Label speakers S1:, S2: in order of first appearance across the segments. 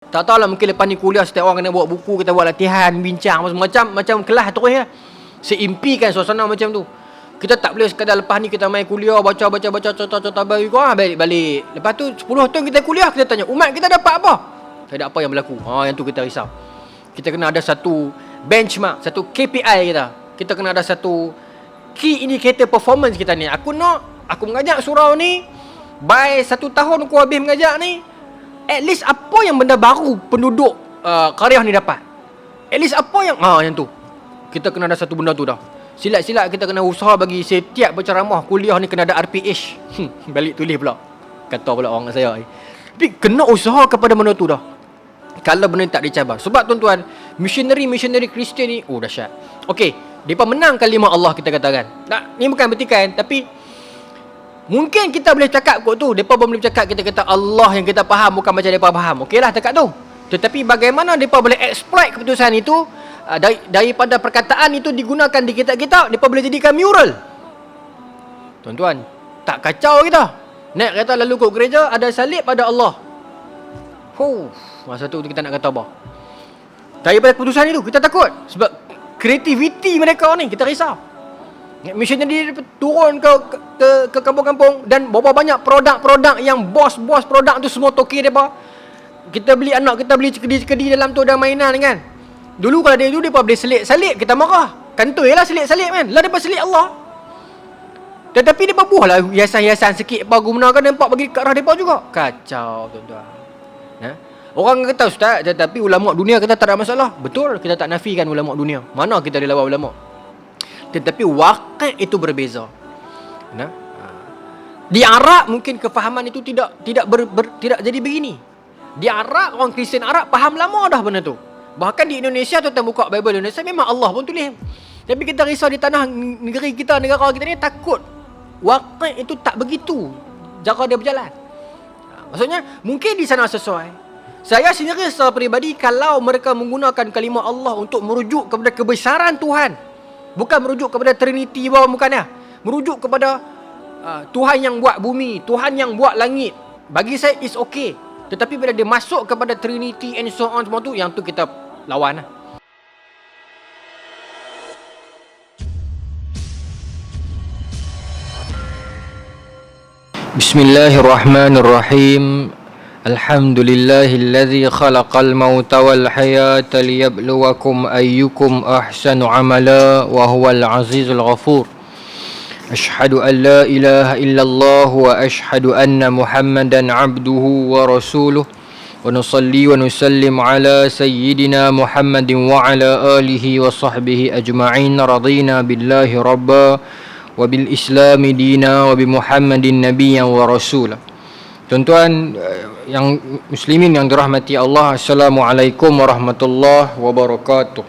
S1: Tak tahulah, mungkin lepas ni kuliah setiap orang kena bawa buku, kita buat latihan, bincang macam kelas terus ya. Seimpikan suasana macam tu. Kita tak boleh sekadar lepas ni kita main kuliah, baca contoh balik. Lepas tu 10 tahun kita kuliah, kita tanya umat kita dapat apa? Tak ada apa yang berlaku. Yang tu kita risau. Kita kena ada satu benchmark, satu KPI kita. Kita kena ada satu key indicator performance kita ni. Aku mengajak surau ni, by 1 tahun aku habis mengajak ni, at least apa yang benda baru penduduk Qaryah ni dapat. At least apa yang tu. Kita kena ada satu benda tu dah. Silat-silat kita kena usaha bagi setiap berceramah kuliah ni kena ada RPH. Balik tulis pula. Kata pula orang saya. Tapi kena usaha kepada benda tu dah. Kalau benda ni tak dicabar. Sebab tuan-tuan, missionary Kristian ni dahsyat. Okey, depa menang kalimah Allah, kita katakan. Ni bukan bertikai, tapi mungkin kita boleh cakap kot tu. Depa boleh cakap, kita kata Allah yang kita faham bukan macam depa faham. Okeylah dekat tu. Tetapi bagaimana depa boleh exploit keputusan itu, daripada perkataan itu digunakan di kitab-kitab, depa boleh jadikan mural. Tuan-tuan, tak kacau kita. Naik kereta lalu ke gereja, ada salib, ada Allah. Masa tu kita nak kata apa? Daripada keputusan itu kita takut. Sebab kreativiti mereka ni kita risau. Missionary turun ke kampung-kampung dan bawa banyak produk-produk yang bos-bos produk tu semua toki depa. Kita beli anak kita beli kedi-kedi dalam tu ada mainan kan. Dulu kalau dia boleh selit-salib, kita marah. Kantoi lah selit-salib kan. Lah depa selit Allah. Tetapi depa buahlah hiasan-hiasan sikit apa gunakan nampak bagi ke arah depa juga. Kacau tuan-tuan. Orang kata ustaz, tetapi ulama dunia kita tak ada masalah. Betul, kita tak nafikan ulama dunia. Mana kita ada lawan ulama. Tetapi waqi' itu berbeza. Di Arab mungkin kefahaman itu tidak jadi begini. Di Arab, orang Kristian Arab faham lama dah benda tu. Bahkan di Indonesia tuan buka Bible Indonesia memang Allah pun tulis. Tapi kita risau di tanah negeri kita, negara kita ni takut waqi' itu tak begitu cara dia berjalan. Maksudnya mungkin di sana sesuai. Saya sendiri secara peribadi, kalau mereka menggunakan kalimah Allah untuk merujuk kepada kebesaran Tuhan, bukan merujuk kepada Trinity bukannya, merujuk kepada Tuhan yang buat bumi, Tuhan yang buat langit, bagi saya is okay. Tetapi bila dia masuk kepada Trinity and so on semua tu, yang tu kita lawan lah. Bismillahirrahmanirrahim. Alhamdulillahilladzi khalaqal mauta wal hayata liyabluwakum ayyukum ahsanu amala wa huwal azizul ghafur. Ashhadu an la ilaha illallah wa ashhadu anna Muhammadan abduhu wa rasuluh. Wa nusalli wa nusallim ala sayyidina Muhammadin wa ala alihi wa sahbihi ajma'in. Radina billahi rabba wa bil islami dina wa bi Muhammadin nabiyyan wa rasulah. Tuan-tuan yang muslimin yang dirahmati Allah, Assalamualaikum warahmatullahi wabarakatuh.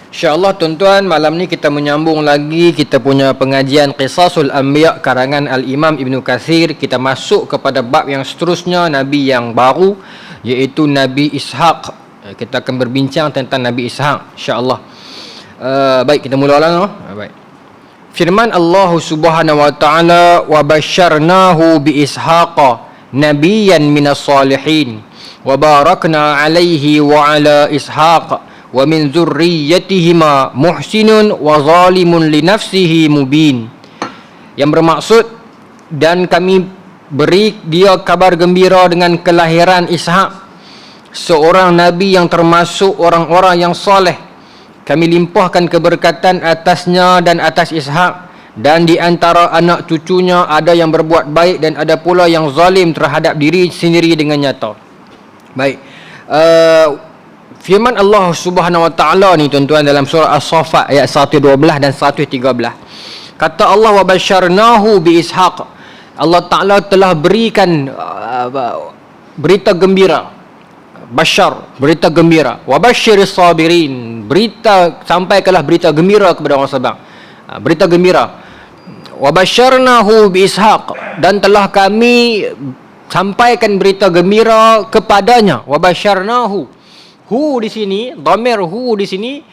S1: InsyaAllah tuan-tuan, malam ni kita menyambung lagi kita punya pengajian Qisasul Anbiya karangan Al-Imam Ibn Kathir. Kita masuk kepada bab yang seterusnya, Nabi yang baru, iaitu Nabi Ishaq. Kita akan berbincang tentang Nabi Ishaq, insyaAllah. Baik, kita mulalah. Baik. Firman Allah Subhanahu wa taala, wa basyarnahu bi ishaqa nabiyyan minas salihin wa barakna alaihi wa ala ishaq wa min dzurriyyatihima muhsinun wa zalimun li nafsihi mubin. Yang bermaksud, dan kami beri dia kabar gembira dengan kelahiran Ishaq, seorang nabi yang termasuk orang-orang yang soleh. Kami limpahkan keberkatan atasnya dan atas Ishaq, dan di antara anak cucunya ada yang berbuat baik dan ada pula yang zalim terhadap diri sendiri dengan nyata. Baik. Firman Allah Subhanahu wa taala ni tuan-tuan dalam surah As-Saffat ayat 112 dan 113. Kata Allah, wa basyarnahu bi Ishaq. Allah Taala telah berikan berita gembira. Basyar, berita gembira. Wa basyiris sabirin, sampaikanlah berita gembira kepada orang sabar. Berita gembira. Wa basyarnahu bi Ishaq, dan telah kami sampaikan berita gembira kepadanya. Wa basyarnahu. Hu di sini, dhamir hu di sini,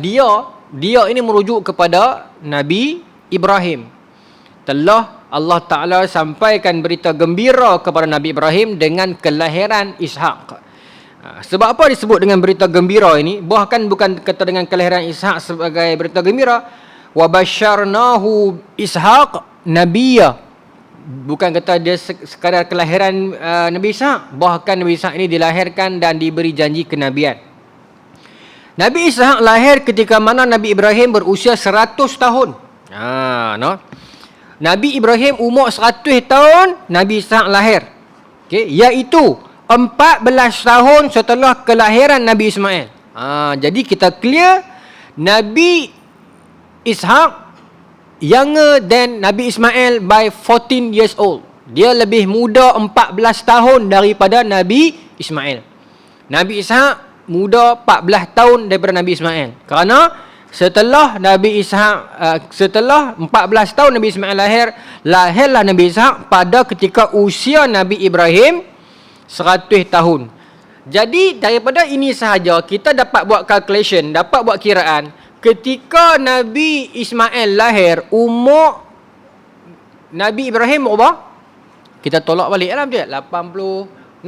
S1: dia ini merujuk kepada Nabi Ibrahim. Telah Allah Ta'ala sampaikan berita gembira kepada Nabi Ibrahim dengan kelahiran Ishak. Sebab apa disebut dengan berita gembira ini? Bahkan bukan kata dengan kelahiran Ishak sebagai berita gembira. Wa basyarnahu Ishak nabiyya. Bukan kata dia sekadar kelahiran Nabi Ishak. Bahkan Nabi Ishak ini dilahirkan dan diberi janji kenabian. Nabi Ishak lahir ketika mana Nabi Ibrahim berusia 100 tahun. Nabi Ibrahim umur 100 tahun, Nabi Ishak lahir. Okey, iaitu 14 tahun setelah kelahiran Nabi Ismail. Jadi kita clear, Nabi Ishak younger than Nabi Ismail by 14 years old. Dia lebih muda 14 tahun daripada Nabi Ismail. Nabi Ishak muda 14 tahun daripada Nabi Ismail. Kerana setelah Nabi Ishak setelah 14 tahun Nabi Ismail lahirlah Nabi Ishak pada ketika usia Nabi Ibrahim 100 tahun. Jadi daripada ini sahaja kita dapat buat calculation, dapat buat kiraan. Ketika Nabi Ismail lahir, umur Nabi Ibrahim berapa? Kita tolak balik dalam dia 86.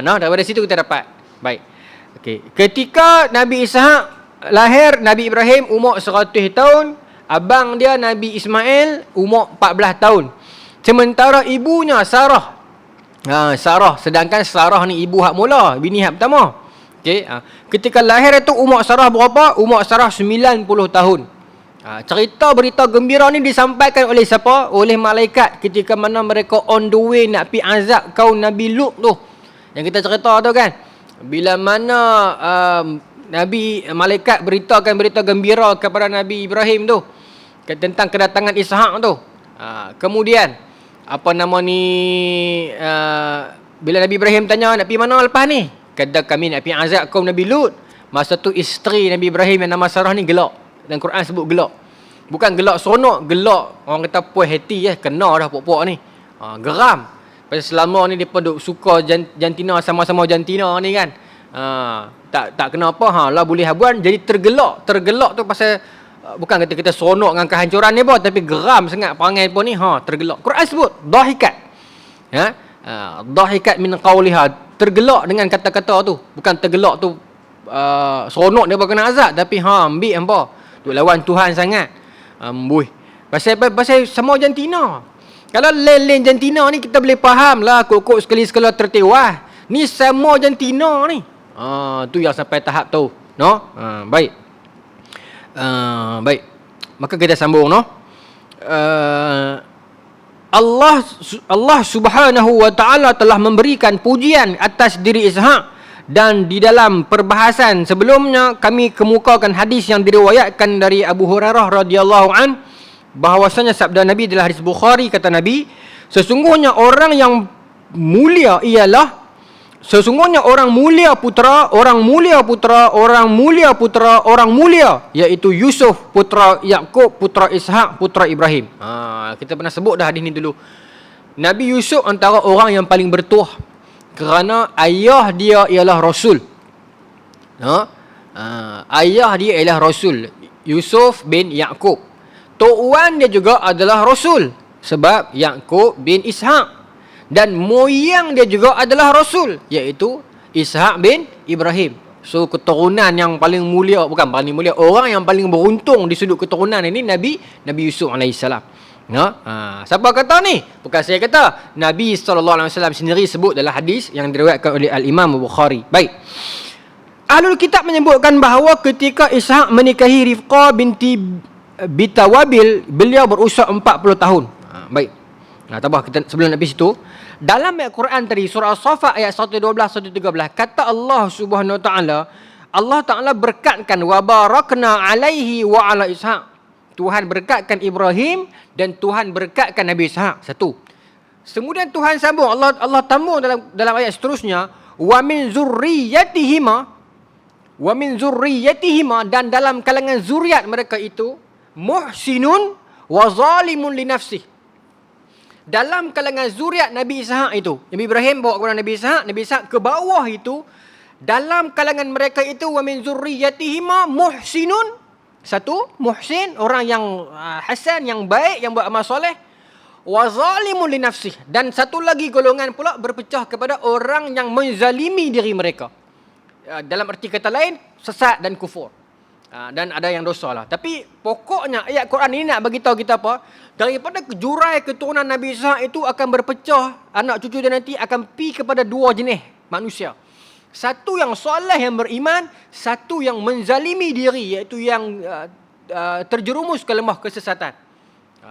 S1: Daripada situ kita dapat. Baik. Okey, ketika Nabi Ishak lahir, Nabi Ibrahim umur 100 tahun, abang dia Nabi Ismail umur 14 tahun. Sementara ibunya Sarah. Sedangkan Sarah ni ibu hak mula, bini hak pertama. Okey, ketika lahir itu umur Sarah berapa? Umur Sarah 90 tahun. Cerita berita gembira ni disampaikan oleh siapa? Oleh malaikat ketika mana mereka on the way nak pi azab kaum Nabi Lut tu. Yang kita cerita tu kan. Bila mana malaikat beritakan berita gembira kepada Nabi Ibrahim tu tentang kedatangan Ishak tu. Kemudian apa nama ni, bila Nabi Ibrahim tanya nak pergi mana lepas ni, kata kami nak pergi azab kaum Nabi Lut. Masa tu isteri Nabi Ibrahim yang nama Sarah ni gelak. Dan Quran sebut gelak. Bukan gelak seronok, gelak orang kata puas hati kena dah puak-puak ni. Geram. Pasal selama ni depa duk suka jantina, sama-sama jantina ni kan. Tak kenapa lah boleh habuan, jadi tergelak tu pasal bukan kata kita seronok dengan kehancuran ni pun, tapi geram sangat perangai pun ni tergelak. Quran sebut dahikat. Dahikat min qauliha, tergelak dengan kata-kata tu. Bukan tergelak tu seronok dia kena azab, tapi ambil hampa duk lawan Tuhan sangat. Pasal sama jantina. Kalau lain-lain jantina ni kita boleh faham lah, kok sekali-sekala tertewas. Ni sama jantina ni. Tu yang sampai tahap tu. Baik. Baik. Maka kita sambung Allah Subhanahu wa taala telah memberikan pujian atas diri Ishak, dan di dalam perbahasan sebelumnya kami kemukakan hadis yang diriwayatkan dari Abu Hurairah radhiyallahu an, bahawasanya sabda Nabi adalah hadis Bukhari. Kata Nabi, sesungguhnya orang mulia putra, iaitu Yusuf putra Yakub putra Ishak putra Ibrahim. Kita pernah sebut dah hadis ni dulu. Nabi Yusuf antara orang yang paling bertuah kerana ayah dia ialah Rasul. Ayah dia ialah Rasul, Yusuf bin Yakub. Tok Wan dia juga adalah Rasul, sebab Yakub bin Ishak. Dan moyang dia juga adalah Rasul, iaitu Ishak bin Ibrahim. So keturunan yang paling mulia, bukan paling mulia, orang yang paling beruntung di sudut keturunan ini Nabi Yusuf AS. Siapa kata ni? Bukan saya kata, Nabi SAW sendiri sebut dalam hadis yang diriwayatkan oleh Al-Imam Bukhari. Baik. Ahlul Kitab menyebutkan bahawa ketika Ishak menikahi Rifqah binti Bitawabil, beliau berusia 40 tahun. Baik. Tabah kita sebelum nak pergi situ, dalam ayat Quran tadi surah As-Saffat ayat 112 113, kata Allah Subhanahu wa taala, Allah Taala berkatkan wa barakna alaihi wa ala Ishak. Tuhan berkatkan Ibrahim dan Tuhan berkatkan Nabi Ishak. Satu. Kemudian Tuhan sambung, Allah tambung dalam ayat seterusnya, wa min zurriyatihima, dan dalam kalangan zuriat mereka itu muhsinun wa zalimun li nafsih. Dalam kalangan zuriat Nabi Ishak itu, Nabi Ibrahim bawa kepada Nabi Ishak ke bawah itu, dalam kalangan mereka itu wa min zurriyatihima muhsinun, Satu, muhsin, orang yang hasan, yang baik, yang buat amal soleh. Wa zalimun li nafsih. Dan satu lagi golongan pula berpecah kepada orang yang menzalimi diri mereka. Dalam arti kata lain, sesat dan kufur. Dan ada yang dosa lah. Tapi pokoknya ayat Quran ini nak bagi tahu kita apa? Daripada jurai keturunan Nabi Ishaq itu akan berpecah, anak cucu dia nanti akan pergi kepada dua jenis manusia. Satu yang soleh, yang beriman, satu yang menzalimi diri, iaitu yang terjerumus ke lembah kesesatan.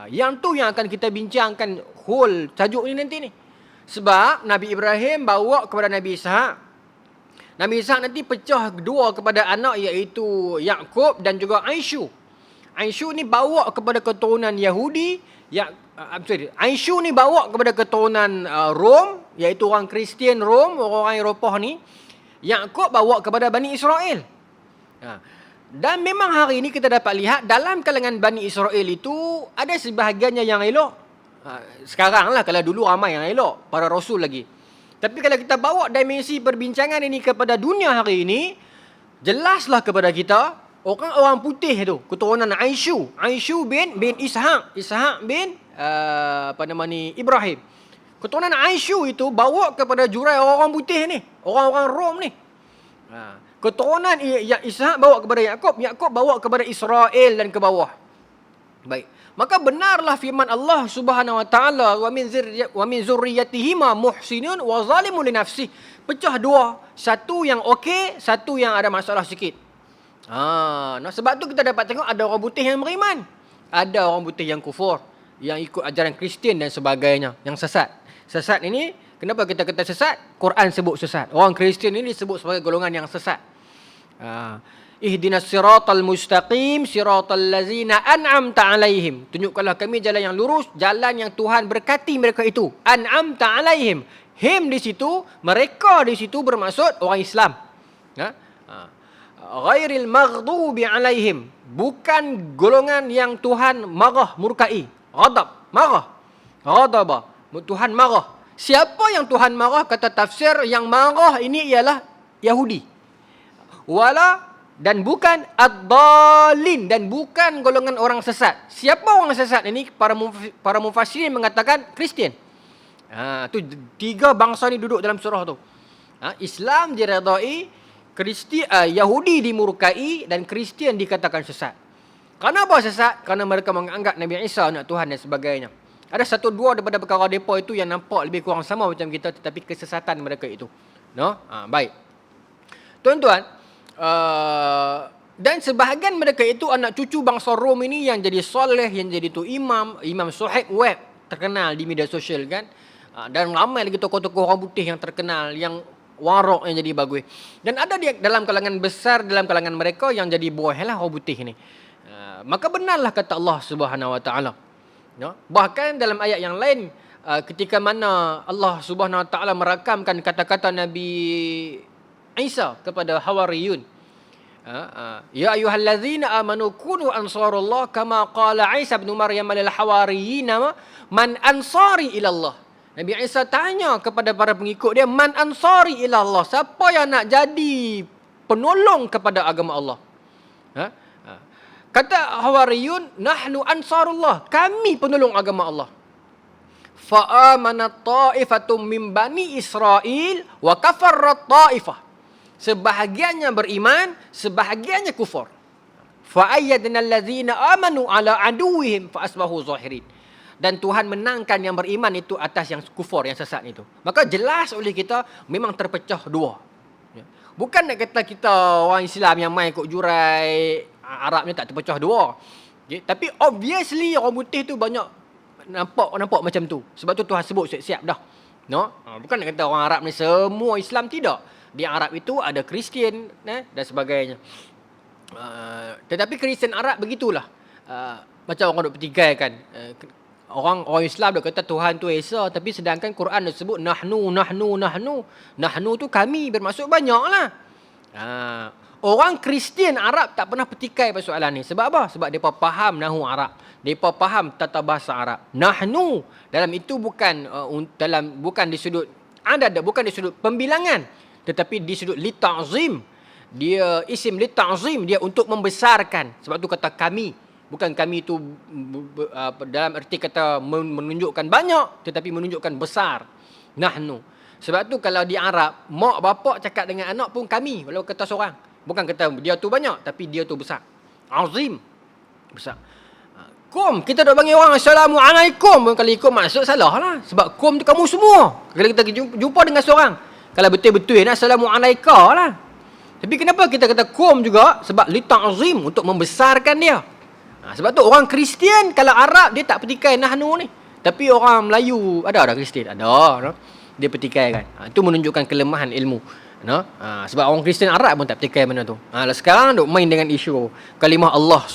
S1: Yang tu yang akan kita bincangkan whole tajuk ni nanti ni. Sebab Nabi Ibrahim bawa kepada Nabi Ishaq. Nabi Ishaq nanti pecah dua kepada anak, iaitu Yaqub dan juga Aisyu. Aisyu ni bawa kepada keturunan Yahudi, Aisyu ni bawa kepada keturunan Rom, iaitu orang Kristian Rom, orang Eropah ni. Yaqub bawa kepada Bani Israel. Dan memang hari ini kita dapat lihat dalam kalangan Bani Israel itu ada sebahagiannya yang elok. Sekarang lah, kalau dulu ramai yang elok, para rasul lagi. Tapi kalau kita bawa dimensi perbincangan ini kepada dunia hari ini, jelaslah kepada kita orang-orang putih tu, keturunan Aisyu. Aisyu bin Ishaq, Ishaq bin Ibrahim. Keturunan Aisyu itu bawa kepada jurai orang-orang putih ni, orang-orang Rom ni. Keturunan Ishaq bawa kepada Yaqub, Yaqub bawa kepada Israel dan ke bawah. Baik. Maka benarlah firman Allah Subhanahu wa taala, wa min zurriyyatihima muhsinun wa zalimun li nafsihi. Pecah dua, satu yang okey, satu yang ada masalah sikit. Sebab tu kita dapat tengok ada orang putih yang beriman, ada orang putih yang kufur, yang ikut ajaran Kristian dan sebagainya, yang sesat. Sesat ini, kenapa kita kata sesat? Quran sebut sesat. Orang Kristian ini disebut sebagai golongan yang sesat. Ihdinas siratal mustaqim siratal ladzina an'amta alaihim. Tunjukkanlah kami jalan yang lurus, jalan yang Tuhan berkati mereka itu. An'amta alaihim. Him di situ, mereka di situ bermaksud orang Islam. Ghairil maghdubi alaihim. Bukan golongan yang Tuhan marah, murkai. Ghadab, marah. Ghadaba, Tuhan marah. Siapa yang Tuhan marah? Kata tafsir, yang marah ini ialah Yahudi. Dan bukan ad-dhalin, dan bukan golongan orang sesat. Siapa orang sesat ini? Para mufassirin mengatakan Kristian. Tu tiga bangsa ni duduk dalam surah tu. Islam diredai, Yahudi dimurkai, dan Kristian dikatakan sesat. Kenapa sesat? Kerana mereka menganggap Nabi Isa anak Tuhan dan sebagainya. Ada satu dua daripada perkara mereka itu yang nampak lebih kurang sama macam kita, tetapi kesesatan mereka itu. Baik. Tuan-tuan, dan sebahagian mereka itu anak cucu bangsa Rom ini yang jadi soleh, yang jadi tu Imam Suhaib Web, terkenal di media sosial kan. Dan ramai lagi tokoh-tokoh orang putih yang terkenal, yang warok yang jadi bagus. Dan ada dia dalam kalangan besar, dalam kalangan mereka yang jadi buah lah orang putih ni. Maka benarlah kata Allah Subhanahu wa taala. Bahkan dalam ayat yang lain, ketika mana Allah Subhanahu wa taala merakamkan kata-kata Nabi Isa kepada Hawariyun. Ya ayyuhallazina amanu kunu ansarullah kama qala Isa bin Maryam lil hawariyina man ansari ila Allah. Nabi Isa tanya kepada para pengikut dia, man ansari ila Allah, siapa yang nak jadi penolong kepada agama Allah? Kata Hawariyun, nahnu ansarullah, kami penolong agama Allah. Fa amanat ta'ifatum min bani Israil wa kafarrat ta'ifah. Sebahagiannya beriman, sebahagiannya kufur. Fa ayyadna allazina amanu ala aduwwihim fa asbahu zahirin. Dan Tuhan menangkan yang beriman itu atas yang kufur, yang sesat itu. Maka jelas oleh kita memang terpecah dua. Bukan nak kata kita orang Islam yang main ikut jurai Arabnya tak terpecah dua. Tapi obviously orang putih tu banyak nampak macam tu. Sebab tu Tuhan sebut siap-siap dah. Bukan nak kata orang Arab ni semua Islam, tidak. Di Arab itu ada Kristian dan sebagainya. Tetapi Kristian Arab begitulah. Macam orang duk pertikaikan. Orang Islam dah kata Tuhan tu Esa, tapi sedangkan Quran dah sebut nahnu. Nahnu tu kami, bermaksud banyaklah. Orang Kristian Arab tak pernah pertikai persoalan ni. Sebab apa? Sebab mereka faham nahu Arab. Mereka faham tata bahasa Arab. Nahnu dalam itu bukan di sudut adad, bukan di sudut pembilangan, tetapi di sudut li ta'zim, Dia isim li ta'zim, dia untuk membesarkan. Sebab tu kata kami. Bukan kami tu dalam erti kata menunjukkan banyak, tetapi menunjukkan besar. Nahnu. Sebab tu kalau di Arab, mak bapak cakap dengan anak pun kami, walau kata seorang. Bukan kata dia tu banyak, tapi dia tu besar. Azim. Besar. Kum, kita dah panggil orang Assalamualaikum. Kalau ikut maksud salah lah. Sebab kum tu kamu semua. Kalau kita jumpa dengan seorang, kalau betul-betul nak Assalamualaikum lah. Tapi kenapa kita kata kum juga? Sebab li ta'zim, untuk membesarkan dia. Sebab tu orang Kristian, kalau Arab dia tak petikai nahnu ni. Tapi orang Melayu, ada Kristian? Ada. No? Dia petikai kan. Itu menunjukkan kelemahan ilmu. No? Sebab orang Kristian Arab pun tak petikai benda tu. Sekarang duk main dengan isu kalimah Allah,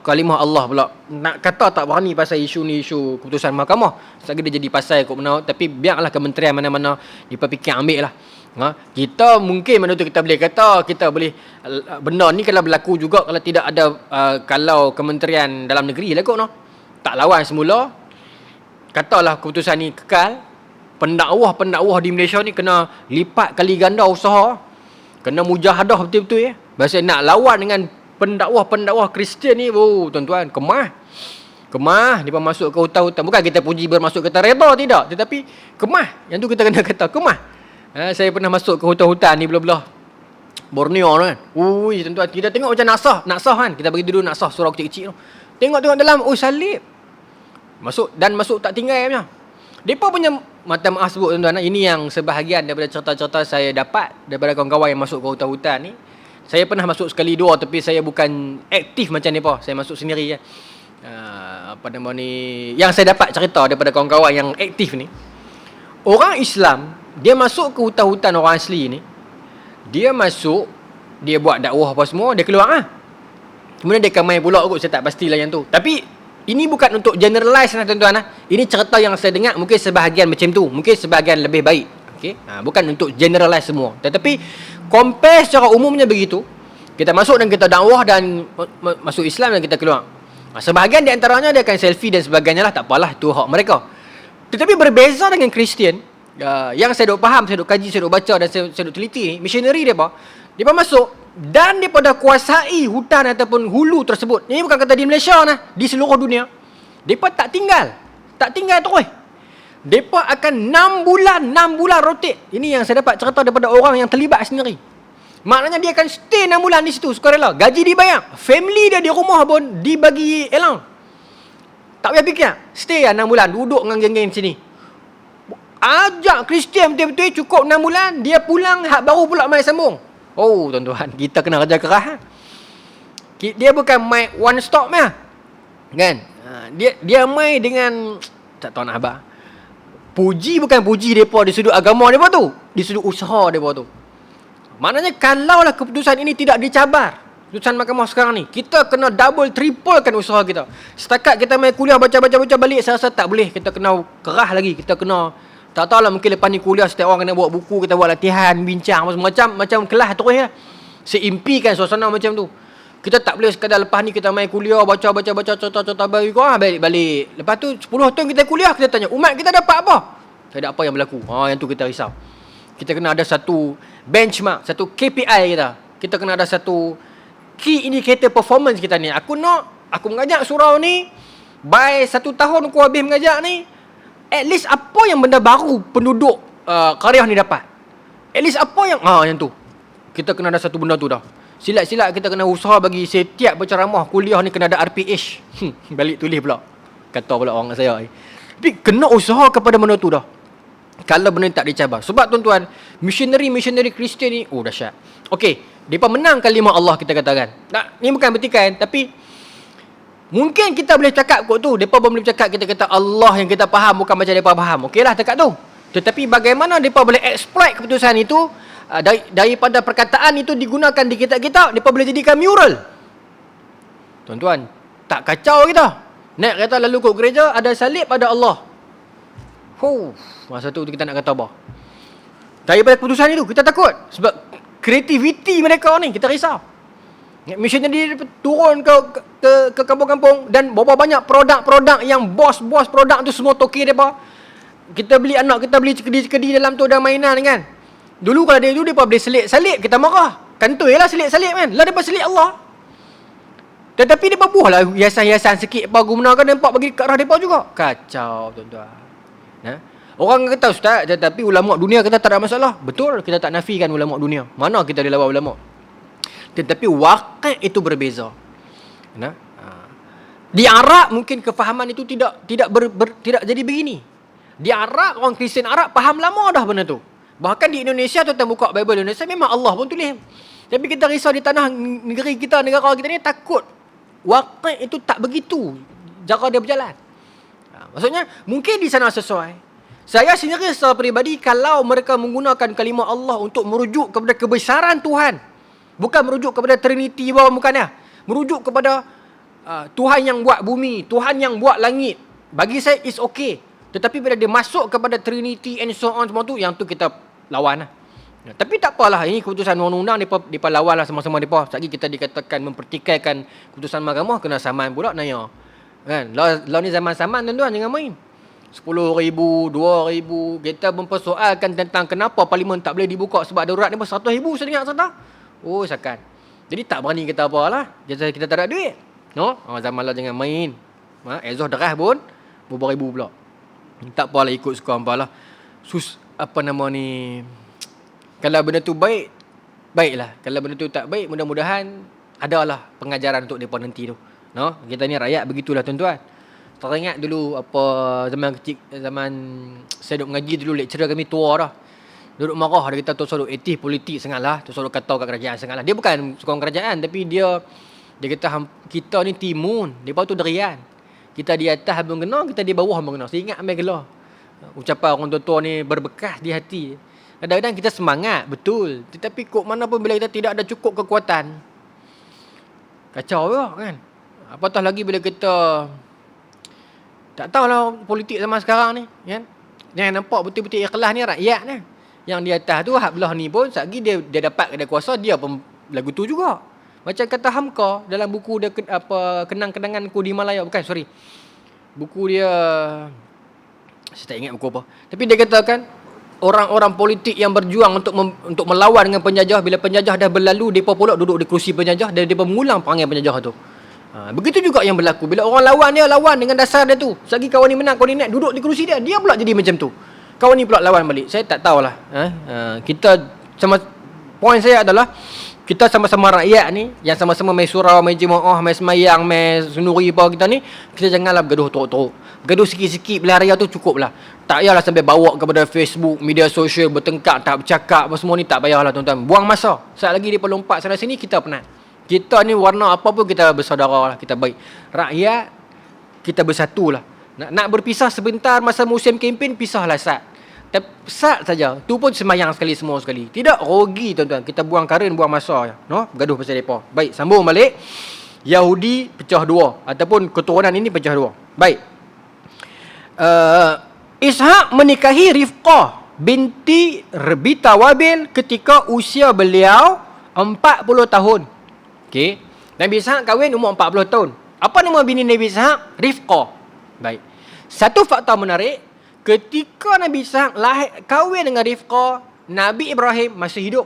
S1: kalimah Allah pula. Nak kata tak berani pasal isu ni, isu keputusan mahkamah. Sebab dia jadi pasal kot benda. Tapi biarlah kementerian mana-mana diperfikir ambil lah. Kita mungkin benda tu kita boleh kata, kita boleh benda ni kalau berlaku juga kalau tidak ada kalau kementerian dalam negeri lah kot no. Tak lawan semula. Katalah keputusan ni kekal, pendakwah di Malaysia ni kena lipat kali ganda usaha. Kena mujahadah betul-betul ya. Bahasa nak lawan dengan pendakwah Kristian ni, tuan-tuan, kemah dia masuk ke hutan-hutan. Bukan kita puji bermasuk kita reda, tidak, tetapi kemah. Yang tu kita kena kata kemah. Saya pernah masuk ke hutan-hutan ni belah-belah Borneo kan. Ui, tuan-tuan, kita tengok macam naksah kan. Kita bagi dulu naksah surau kecil-kecil tu. Tengok dalam, salib. Masuk tak tinggal punya. Depa punya, mata maaf sebut tuan-tuan, ini yang sebahagian daripada cerita-cerita saya dapat daripada kawan-kawan yang masuk ke hutan-hutan ni. Saya pernah masuk sekali dua, tapi saya bukan aktif macam depa. Saya masuk sendiri ya. Apa nama ni, yang saya dapat cerita daripada kawan-kawan yang aktif ni. Orang Islam, dia masuk ke hutan-hutan orang asli ni. Dia masuk, dia buat dakwah apa semua, dia keluar lah. Kemudian dia akan main pula kot, saya tak pastilah yang tu. Tapi ini bukan untuk generalize lah tuan-tuan lah. Ini cerita yang saya dengar, mungkin sebahagian macam tu, mungkin sebahagian lebih baik. Okay? Bukan untuk generalize semua. Tetapi compare secara umumnya begitu. Kita masuk dan kita dakwah dan masuk Islam dan kita keluar. Sebahagian di antaranya dia akan selfie dan sebagainya lah, tak apalah, itu hak mereka. Tetapi berbeza dengan Kristian, yang saya duk faham, saya duk kaji, saya duk baca dan saya duk teliti ni, missionary mereka masuk dan mereka dah kuasai hutan ataupun hulu tersebut. Ini bukan kata di Malaysia nah, di seluruh dunia. Mereka tak tinggal terus. Mereka akan 6 bulan rotate. Ini yang saya dapat cerita daripada orang yang terlibat sendiri. Maknanya dia akan stay 6 bulan di situ, sukarela, gaji dibayar, family dia di rumah pun dibagi elang. Tak payah fikir, stay 6 bulan, duduk dengan geng-geng sini. Ajak Kristian betul-betul cukup 6 bulan, dia pulang, hak baru pula mai sambung. Oh tuan-tuan, kita kena kerja keras. Dia bukan mai one stop lah. Kan? Dia mai dengan, tak tahu nak abang. Puji bukan puji mereka di sudut agama mereka tu, di sudut usaha mereka tu. Maknanya kalaulah keputusan ini tidak dicabar, keputusan mahkamah sekarang ni, kita kena double, triplekan usaha kita. Setakat kita main kuliah baca balik, saya rasa tak boleh. Kita kena kerah lagi. Kita kena, tak tahulah, mungkin lepas ni kuliah setiap orang kena buat buku, kita buat latihan, bincang macam kelas terus ya. Seimpikan suasana macam tu. Kita tak boleh sekadar lepas ni kita main kuliah, baca cerita bagi kau, balik. Lepas tu 10 tahun kita kuliah, kita tanya, umat kita dapat apa? Tak ada apa yang berlaku. Yang tu kita risau. Kita kena ada satu benchmark, satu KPI kita. Kita kena ada satu key indicator performance kita ni. Aku mengajak surau ni, by 1 tahun aku habis mengajak ni, at least apa yang benda baru penduduk Qaryah ni dapat. At least apa yang yang tu. Kita kena ada satu benda tu dah. Silat-silat kita kena usaha bagi setiap berceramah kuliah ni kena ada RPH. Balik tulis pula. Kata pula orang saya. Tapi kena usaha kepada benda tu dah. Kalau benda tak dicabar. Sebab tuan-tuan, missionary Kristian ni, dahsyat. Okey, mereka menang kalimah Allah, kita katakan. Ni bukan bertikai, tapi mungkin kita boleh cakap kot tu. Mereka boleh cakap, kita kata Allah yang kita faham bukan macam mereka faham. Okeylah, dekat tu. Tetapi bagaimana mereka boleh exploit keputusan itu, daripada perkataan itu digunakan di kitab-kitab, mereka boleh jadikan mural. Tuan-tuan, tak kacau kita. Naik kereta lalu ke gereja, ada salib, ada Allah. Masa tu kita nak kata apa? Daripada keputusan itu kita takut. Sebab kreativiti mereka ni, kita risau. Missionary turun ke kampung-kampung dan berapa banyak produk-produk yang bos produk tu semua toki mereka. Kita beli cekedi dalam tu ada mainan kan. Dulu kalau dia beli selit salib, kita marah. Kantoi lah selit-selit kan. Lah dapat selit Allah. Tetapi dia buah lah hiasan-hiasan sikit apa gunakan nampak bagi kat arah depa juga. Kacau tuan-tuan. Orang kata ustaz, tetapi ulama dunia kata tak ada masalah. Betul, kita tak nafikan ulama dunia. Mana kita dia lawan ulama. Tetapi waqi' itu berbeza. Di Arab mungkin kefahaman itu tidak jadi begini. Di Arab, orang Kristian Arab faham lama dah benda tu. Bahkan di Indonesia tuan-tuan buka Bible Indonesia memang Allah pun tulis. Tapi kita risau di tanah negeri kita, negara kita ni takut waqi' itu tak begitu cara dia berjalan. Maksudnya mungkin di sana sesuai. Saya sendiri secara peribadi, kalau mereka menggunakan kalimah Allah untuk merujuk kepada kebesaran Tuhan, bukan merujuk kepada Trinity bawah, bukannya merujuk kepada Tuhan yang buat bumi, Tuhan yang buat langit, bagi saya is okay. Tetapi bila dia masuk kepada Trinity and so on semua tu, yang tu kita lawan lah. Tapi tak apalah, ini keputusan undang-undang, mereka lawan lah sama-sama mereka. Sekali kita dikatakan mempertikaikan keputusan mahkamah, kena saman pula nanya. Kan? Law ni zaman saman tuan-tuan, jangan main. 10,000, 2,000, kita mempersoalkan tentang kenapa parlimen tak boleh dibuka sebab darurat ni 100,000 saya dengar kata. Oh, sakan. Jadi tak berani kita apalah. Jadi kita tak ada duit. No? Zaman lah jangan main. Exhaust deras pun berapa ribu pula. Tak apalah ikut suka apalah. Apa nama ni? Kalau benda tu baik, baiklah. Kalau benda tu tak baik, mudah-mudahan adalah pengajaran untuk depa nanti tu. No? Kita ni rakyat begitulah tuan-tuan. Teringat dulu apa zaman kecil, zaman saya duduk mengaji dulu, lecturer kami tua dah. Duduk marah, dia kata tu selalu etis politik sangatlah, tu selalu kata kat kerajaan sangatlah. Dia bukan sokong kerajaan, tapi dia kata kita ni timun, depa tu derian. Kita di atas abang kena, kita di bawah abang kena. Saya ingat ambil gelar. Ucapan orang tua-tua ni berbekas di hati. Kadang-kadang kita semangat, betul. Tetapi kok mana pun bila kita tidak ada cukup kekuatan, kacau juga kan. Apatah lagi bila kita tak tahulah politik zaman sekarang ni, kan? Yang nampak betul-betul ikhlas ni rakyat ni. Yang di atas tu hak belah ni pun satgi dia dapat kedai kuasa, dia pun lagu tu juga. Macam kata Hamka dalam buku dia kenang-kenanganku di Malaya, bukan, sorry. Buku dia saya tak ingat buku apa. Tapi dia katakan orang-orang politik yang berjuang untuk melawan dengan penjajah, bila penjajah dah berlalu, depa pula duduk di kerusi penjajah dan depa mengulang perangai penjajah tu. Begitu juga yang berlaku. Bila orang lawan, dia lawan dengan dasar dia tu. Selagi kawan ni menang, kawan ni naik duduk di kerusi dia, dia pula jadi macam tu. Kawan ni pula lawan balik. Saya tak tahulah. Kita sama, poin saya adalah kita sama-sama rakyat ni, yang sama-sama mai surau, mai jemaah, mai semayang, mai sunuri apa kita ni, kita janganlah bergaduh teruk-teruk. Bergaduh sikit-sikit belah raya tu cukup lah. Tak payahlah sampai bawa kepada Facebook, media sosial, bertengkar, tak bercakap apa semua ni, tak payahlah tuan-tuan. Buang masa. Saat lagi dia lompat sana sini, kita penat. Kita ni warna apa pun kita bersaudara lah, kita baik. Rakyat, kita bersatulah. Nak berpisah sebentar masa musim kempen, pisahlah sat. Sat saja. Tu pun semayang sekali, semua sekali. Tidak rugi tuan-tuan. Kita buang karen, buang masa. No? Bergaduh pasal mereka. Baik, sambung balik. Yahudi pecah dua. Ataupun keturunan ini pecah dua. Baik. Ishak menikahi Rifqah binti Rebita Wabil ketika usia beliau 40 tahun. Okey. Nabi Ishak kahwin umur 40 tahun. Apa nama bini Nabi Ishak? Rifqah. Baik. Satu fakta menarik, ketika Nabi Ishak kahwin dengan Rifqah, Nabi Ibrahim masih hidup.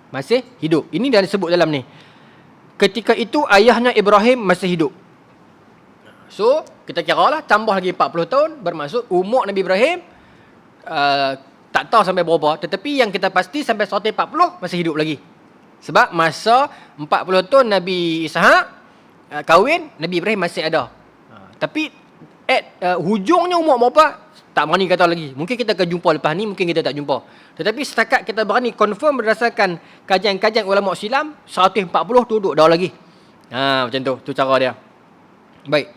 S1: Masih hidup. Ini dah disebut dalam ni. Ketika itu ayahnya Ibrahim masih hidup. So, kita kira lah tambah lagi 40 tahun, bermaksud umur Nabi Ibrahim tak tahu sampai berapa, tetapi yang kita pasti sampai 140 masih hidup lagi. Sebab masa 40 tahun Nabi Ishak kahwin, Nabi Ibrahim masih ada. Tapi hujungnya umur berapa tak berani kata lagi. Mungkin kita akan jumpa lepas ni, mungkin kita tak jumpa. Tetapi setakat kita berani confirm berdasarkan kajian-kajian ulama Islam, 140 tu duduk dah lagi. Macam tu. Tu cara dia. Baik.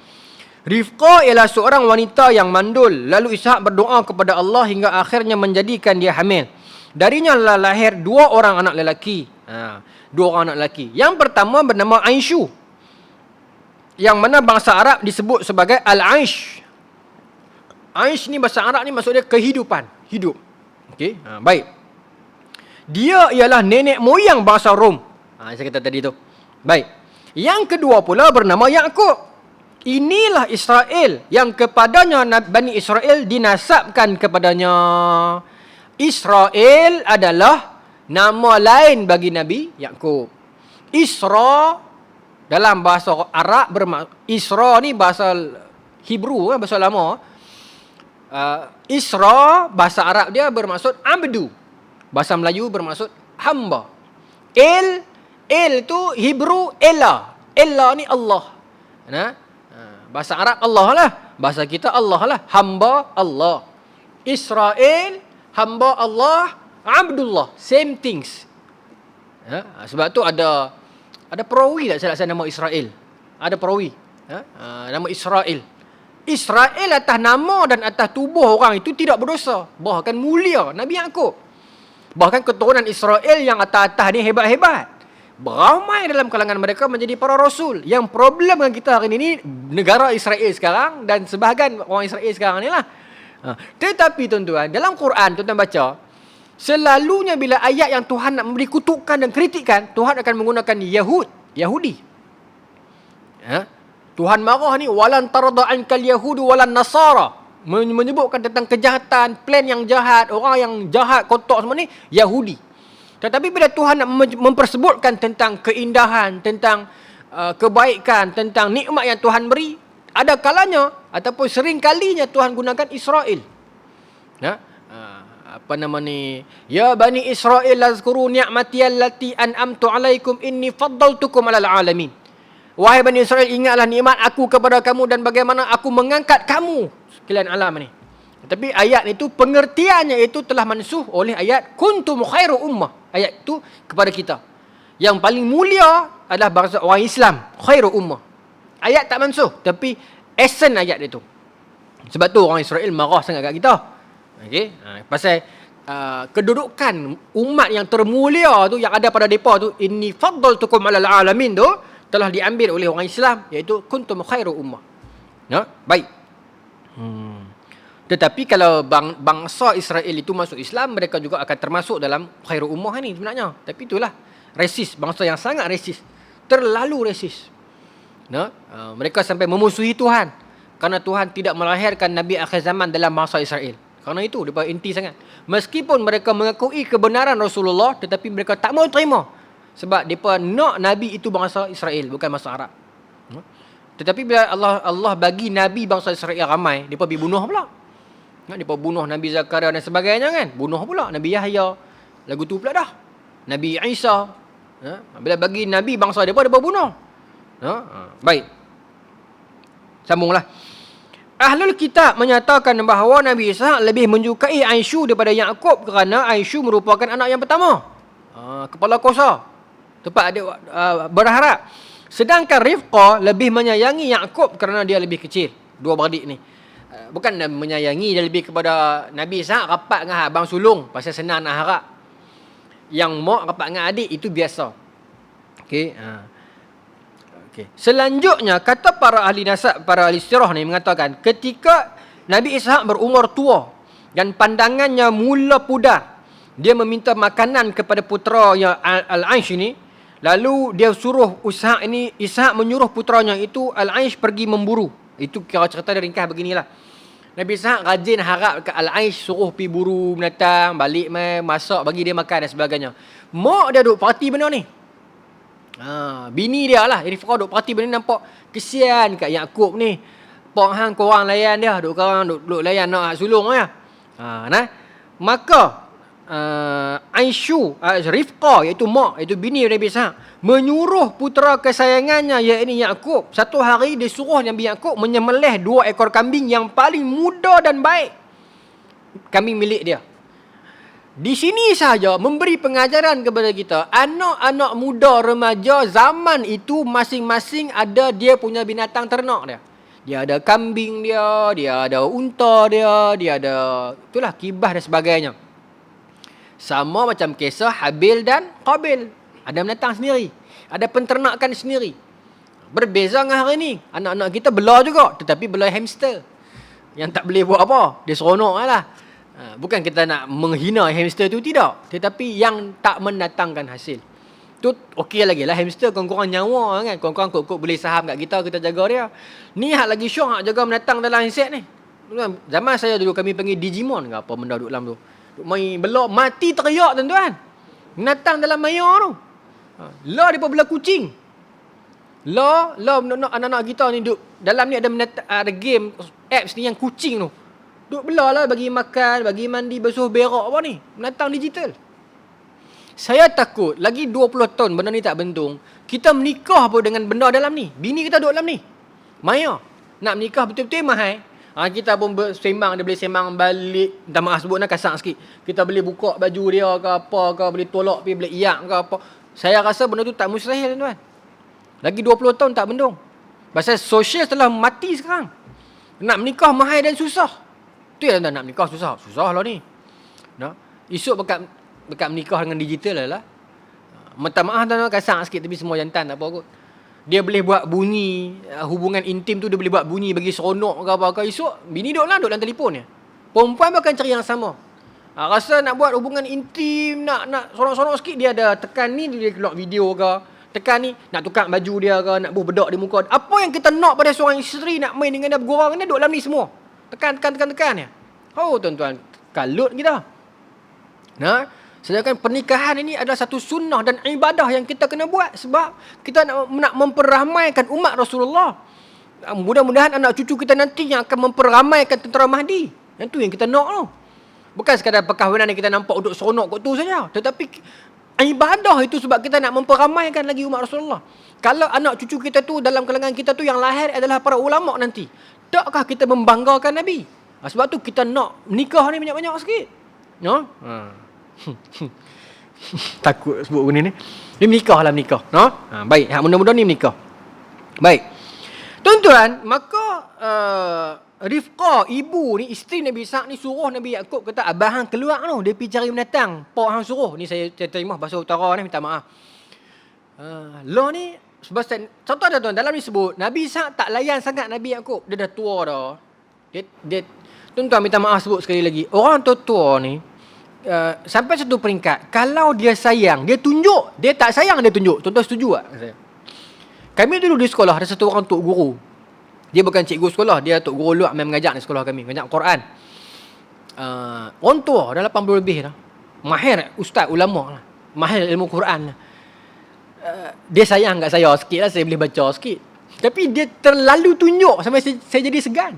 S1: Rifqah ialah seorang wanita yang mandul. Lalu Ishak berdoa kepada Allah hingga akhirnya menjadikan dia hamil. Darinya lahir dua orang anak lelaki. Dua orang anak lelaki. Yang pertama bernama Aisyu, yang mana bangsa Arab disebut sebagai Al-Aish. Aish ni bahasa Arab ni maksud dia kehidupan, hidup. Okey, baik. Dia ialah nenek moyang bangsa Rom. Saya kata tadi tu. Baik. Yang kedua pula bernama Yaqub. Inilah Israel yang kepadanya Bani Israel dinasabkan kepadanya. Israel adalah nama lain bagi Nabi Yakub. Isra dalam bahasa Arab Isra ni bahasa Hebrew, bahasa lama. Isra bahasa Arab dia bermaksud abdu. Bahasa Melayu bermaksud hamba. El tu Hebrew Ella. Ella ni Allah. Bahasa Arab Allah lah. Bahasa kita Allah lah. Hamba Allah. Israel, hamba Allah, Abdullah. Same things. Sebab tu ada perawi tak salah nama Israel. Ada perawi. Nama Israel. Israel atas nama dan atas tubuh orang itu tidak berdosa. Bahkan mulia. Nabi Yakub. Bahkan keturunan Israel yang atas-atas ni hebat-hebat. Beramai dalam kalangan mereka menjadi para rasul. Yang problem dengan kita hari ini, negara Israel sekarang dan sebahagian orang Israel sekarang ni lah. Tetapi tuan-tuan, dalam Quran tuan-tuan baca, selalunya bila ayat yang Tuhan nak memberi kutukan dan kritikan, Tuhan akan menggunakan Yahudi. Tuhan marah ni, walan tarda ankal yahudu walan nasara. Menyebutkan tentang kejahatan, plan yang jahat, orang yang jahat, kotor semua ni, Yahudi. Tetapi bila Tuhan nak mempersebutkan tentang keindahan, tentang kebaikan, tentang nikmat yang Tuhan beri, ada kalanya ataupun sering kalinya Tuhan gunakan Israel. Apa nama ni? Ya Bani Israel lazkuru ni'mati allati an'amtu alaikum inni faddaltukum alal alamin. Wahai Bani Israel, ingatlah nikmat aku kepada kamu dan bagaimana aku mengangkat kamu sekalian alam ni. Tapi ayat itu pengertiannya itu telah mansuh oleh ayat kuntum khairu ummah. Ayat itu kepada kita. Yang paling mulia adalah bangsa orang Islam, khairu ummah. Ayat tak mansuh, tapi esen ayat itu. Sebab tu orang Israel marah sangat kat kita. Okey, pasal kedudukan umat yang termulia tu yang ada pada depa tu, inni faddaltukum alal alamin tu telah diambil oleh orang Islam, iaitu kuntum khairu ummah. Baik. Tetapi kalau bangsa Israel itu masuk Islam, mereka juga akan termasuk dalam khairu ummah ni sebenarnya. Tapi itulah resis, bangsa yang sangat resis, terlalu resis. Mereka sampai memusuhi Tuhan kerana Tuhan tidak melahirkan Nabi akhir zaman dalam bangsa Israel. Kerana itu mereka inti sangat. Meskipun mereka mengakui kebenaran Rasulullah, tetapi mereka tak mau terima. Sebab mereka nak Nabi itu bangsa Israel, bukan bangsa Arab. Tetapi bila Allah bagi Nabi bangsa Israel ramai, mereka pergi bunuh pula. Mereka bunuh Nabi Zakaria dan sebagainya kan. Bunuh pula Nabi Yahya. Lagu tu pula dah. Nabi Isa. Bila bagi Nabi bangsa mereka bunuh. Baik. Sambunglah. Ahlul Kitab menyatakan bahawa Nabi Isa lebih menyukai Aisyu daripada Yakub kerana Aisyu merupakan anak yang pertama. Kepala kuasa. Tempat dia berharap. Sedangkan Rifqah lebih menyayangi Yakub kerana dia lebih kecil. Dua beradik ni. Bukan menyayangi, dia lebih kepada Nabi Isa rapat dengan abang sulung pasal senang nak harap. Yang mak rapat dengan adik itu biasa. Okey. Okay. Selanjutnya, kata para ahli nasab, para ahli sirah ni mengatakan, ketika Nabi Ishaq berumur tua dan pandangannya mula pudar, dia meminta makanan kepada putera yang Al-Aish ini. Lalu dia suruh Ishaq menyuruh puteranya itu Al-Aish pergi memburu. Itu kira cerita dia ringkas beginilah. Nabi Ishaq rajin harap ke Al-Aish suruh pergi buru binatang, balik masak bagi dia makan dan sebagainya. Mak dia duk parti benda ni. Bini dia lah, Rifqah duk parti benda ni, nampak kesian kat Yakub ni. Pak hang korang layan dia, duk layan nak sulung dia. Maka Aisyu, Rifqah iaitu mak, iaitu bini Nabi Ishaq, menyuruh putera kesayangannya iaitu Yakub. Satu hari dia suruh Nabi Yakub menyembelih 2 ekor kambing yang paling muda dan baik. Kambing milik dia. Di sini saja memberi pengajaran kepada kita, anak-anak muda remaja zaman itu masing-masing ada dia punya binatang ternak dia. Dia ada kambing dia ada unta dia ada itulah kibah dan sebagainya. Sama macam kisah Habil dan Qabil. Ada binatang sendiri, ada penternakan sendiri. Berbeza dengan hari ni, anak-anak kita bela juga, tetapi bela hamster yang tak boleh buat apa, dia seronok lah. Bukan kita nak menghina hamster tu, tidak, tetapi yang tak mendatangkan hasil tu okey lagi lah. Hamster kurang-kurang nyawa kan, kurang-kurang kot boleh saham kat kita jaga dia. Ni hak lagi syok hak jaga mendatang dalam insek ni. Zaman saya dulu kami panggil Digimon ke apa benda duduk dalam tu, duk main belok mati teriak tuan-tuan. Binatang dalam maya tu. Law dia belah kucing. Law anak-anak kita ni duk dalam ni ada game apps ni yang kucing tu. Duk belah lah bagi makan, bagi mandi, basuh berak apa ni. Binatang digital. Saya takut lagi 20 tahun benda ni tak bentung, kita menikah pun dengan benda dalam ni. Bini kita duduk dalam ni. Maya. Nak menikah betul-betul mahal. Kita pun sembang, dia boleh sembang balik. Minta maaf sebut nak kasar sikit. Kita boleh buka baju dia ke apa ke, boleh tolak pergi, boleh iyak ke apa. Saya rasa benda tu tak mustahil tuan. Lagi 20 tahun tak bendung. Pasal sosial telah mati sekarang. Nak menikah mahal dan susah. Tu yang nak menikah susah. Susah lah ni. Nah, esok bekat menikah dengan digital lah. Minta maaf tuan, kasar sikit tapi semua jantan tak apa kot. Dia boleh buat bunyi, hubungan intim tu dia boleh buat bunyi bagi seronok ke apa ke. Esok bini duduk dalam telefon dia. Perempuan akan cari yang sama. Rasa nak buat hubungan intim, nak seronok-seronok sikit, dia ada tekan ni, dia keluar video ke. Tekan ni, nak tukar baju dia ke, nak buh bedak di muka. Apa yang kita nak pada seorang isteri, nak main dengan dia, bergurau dengan dia, duduk dalam ni semua. Tekan ya. Oh tuan-tuan, kalut kita. Nah, sedangkan pernikahan ini adalah satu sunnah dan ibadah yang kita kena buat. Sebab kita nak memperamaikan umat Rasulullah. Mudah-mudahan anak cucu kita nanti yang akan memperamaikan tentera Mahdi. Yang tu yang kita nak tu. Bukan sekadar perkahwinan yang kita nampak duduk seronok kot tu saja. Tetapi ibadah itu sebab kita nak memperamaikan lagi umat Rasulullah. Kalau anak cucu kita tu dalam kalangan kita tu yang lahir adalah para ulama nanti, takkah kita membanggakan Nabi? Sebab tu kita nak nikah ni banyak-banyak sikit. No? Takut sebut benda ni. Ni menikah lah menikah. No? Baik, mudah-mudahan ni menikah. Baik. Tuan-tuan, maka Rifqah, ibu ni, isteri Nabi Ishaq ni suruh Nabi Yaakob kata, abah hang keluar tu, dia pergi cari binatang. Pak hang suruh. Ni saya terima bahasa utara ni, minta maaf. Law ni, sebab contoh dah tuan, dalam ni sebut, Nabi Ishaq tak layan sangat Nabi Yaakob. Dia dah tua dah. Dia tuan-tuan minta maaf sebut sekali lagi. Orang tua ni, sampai satu peringkat, kalau dia sayang, dia tunjuk. Dia tak sayang, dia tunjuk. Tuan-tuan setuju tak? Kami dulu di sekolah, ada satu orang tok guru. Dia bukan cikgu sekolah, dia tok guru luar main mengajar di sekolah kami, mengajar Quran. Orang tua, dah 80 lebih dah. Mahir, ustaz, ulama lah. Mahir ilmu Quran lah. Dia sayang kat saya sikit lah, saya boleh baca sikit. Tapi dia terlalu tunjuk sampai saya jadi segan.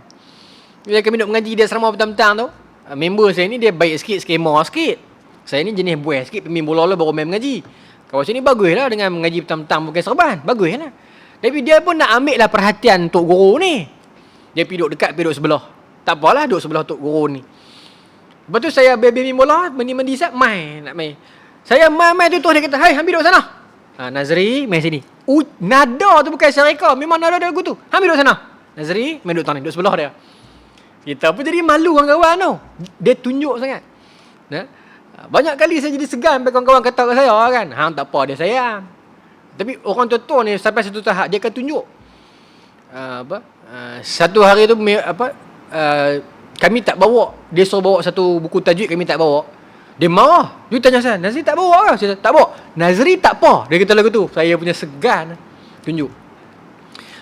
S1: Bila kami duduk mengaji dia serama petang-petang tu, member saya ni dia baik sikit, skema sikit. Saya ni jenis buih sikit, pemimpin bola baru main mengaji. Kawan saya ni bagus lah dengan mengaji petang-petang pakai serban. Bagus lah. Tapi dia pun nak ambil lah perhatian tok guru ni. Dia pergi duduk dekat, pergi duduk sebelah. Tak apalah duduk sebelah tok guru ni. Lepas tu saya baby bola, mandi-mandi sat, nak main. Saya main tu dia kata, hai, ambil duduk sana. Nazri, main sini. Nada tu bukan syarika, memang nada dia lagu tu. Ambil duduk sana. Nazri, main duduk tangan, duduk sebelah dia. Kita pun jadi malu kawan-kawan tu. Dia tunjuk sangat. Banyak kali saya jadi segan sampai kawan-kawan kata ke saya kan, hang tak apa dia sayang. Tapi orang tua-tua ni sampai satu tahap dia akan tunjuk. Satu hari tu kami tak bawa, dia suruh bawa satu buku tajwid, kami tak bawa. Dia marah. Dia tanya saya, Nazri tak bawa ke? Saya tak bawa. Nazri tak apa. Dia kata lagu tu. Saya punya segan tunjuk.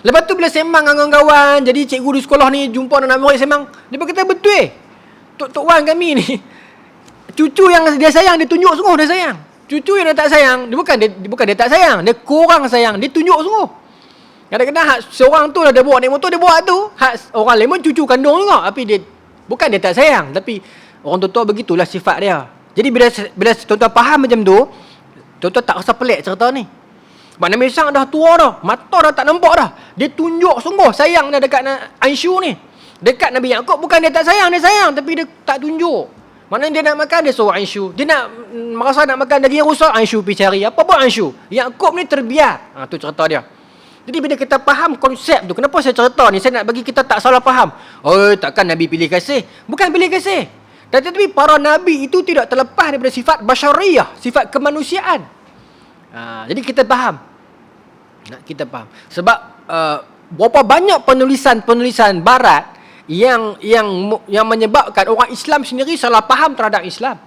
S1: Lepas tu bila sembang dengan kawan, jadi cikgu di sekolah ni jumpa anak murid sembang, dia berkata betul Tok Wan kami ni, cucu yang dia sayang dia tunjuk sungguh dia sayang. Cucu yang dia tak sayang, dia bukan dia tak sayang, dia kurang sayang, dia tunjuk sungguh. Kadang-kadang seorang tu lah dia bawa naik motor, dia bawa tu, orang lain pun cucu kandung juga, tapi dia bukan dia tak sayang, tapi orang tua begitulah sifat dia. Jadi bila tuan-tuan faham macam tu, tuan-tuan tak rasa pelik cerita ni. Sebab Nabi Ishaq dah tua dah, mata dah tak nampak dah. Dia tunjuk sungguh sayang dia dekat Aisyah ni. Dekat Nabi Yaakob bukan dia tak sayang, dia sayang tapi dia tak tunjuk. Maknanya dia nak makan, dia suruh Aisyah. Dia nak merasa nak makan daging rusak, Aisyah pergi cari. Apa buat Aisyah? Yaakob ni terbiar. Tu cerita dia. Jadi bila kita faham konsep tu, kenapa saya cerita ni? Saya nak bagi kita tak salah faham. Oh, takkan Nabi pilih kasih? Bukan pilih kasih. Tetapi para Nabi itu tidak terlepas daripada sifat basyariyah, sifat kemanusiaan. Jadi kita faham. Kita faham. Sebab berapa banyak penulisan-penulisan barat yang menyebabkan orang Islam sendiri salah faham terhadap Islam.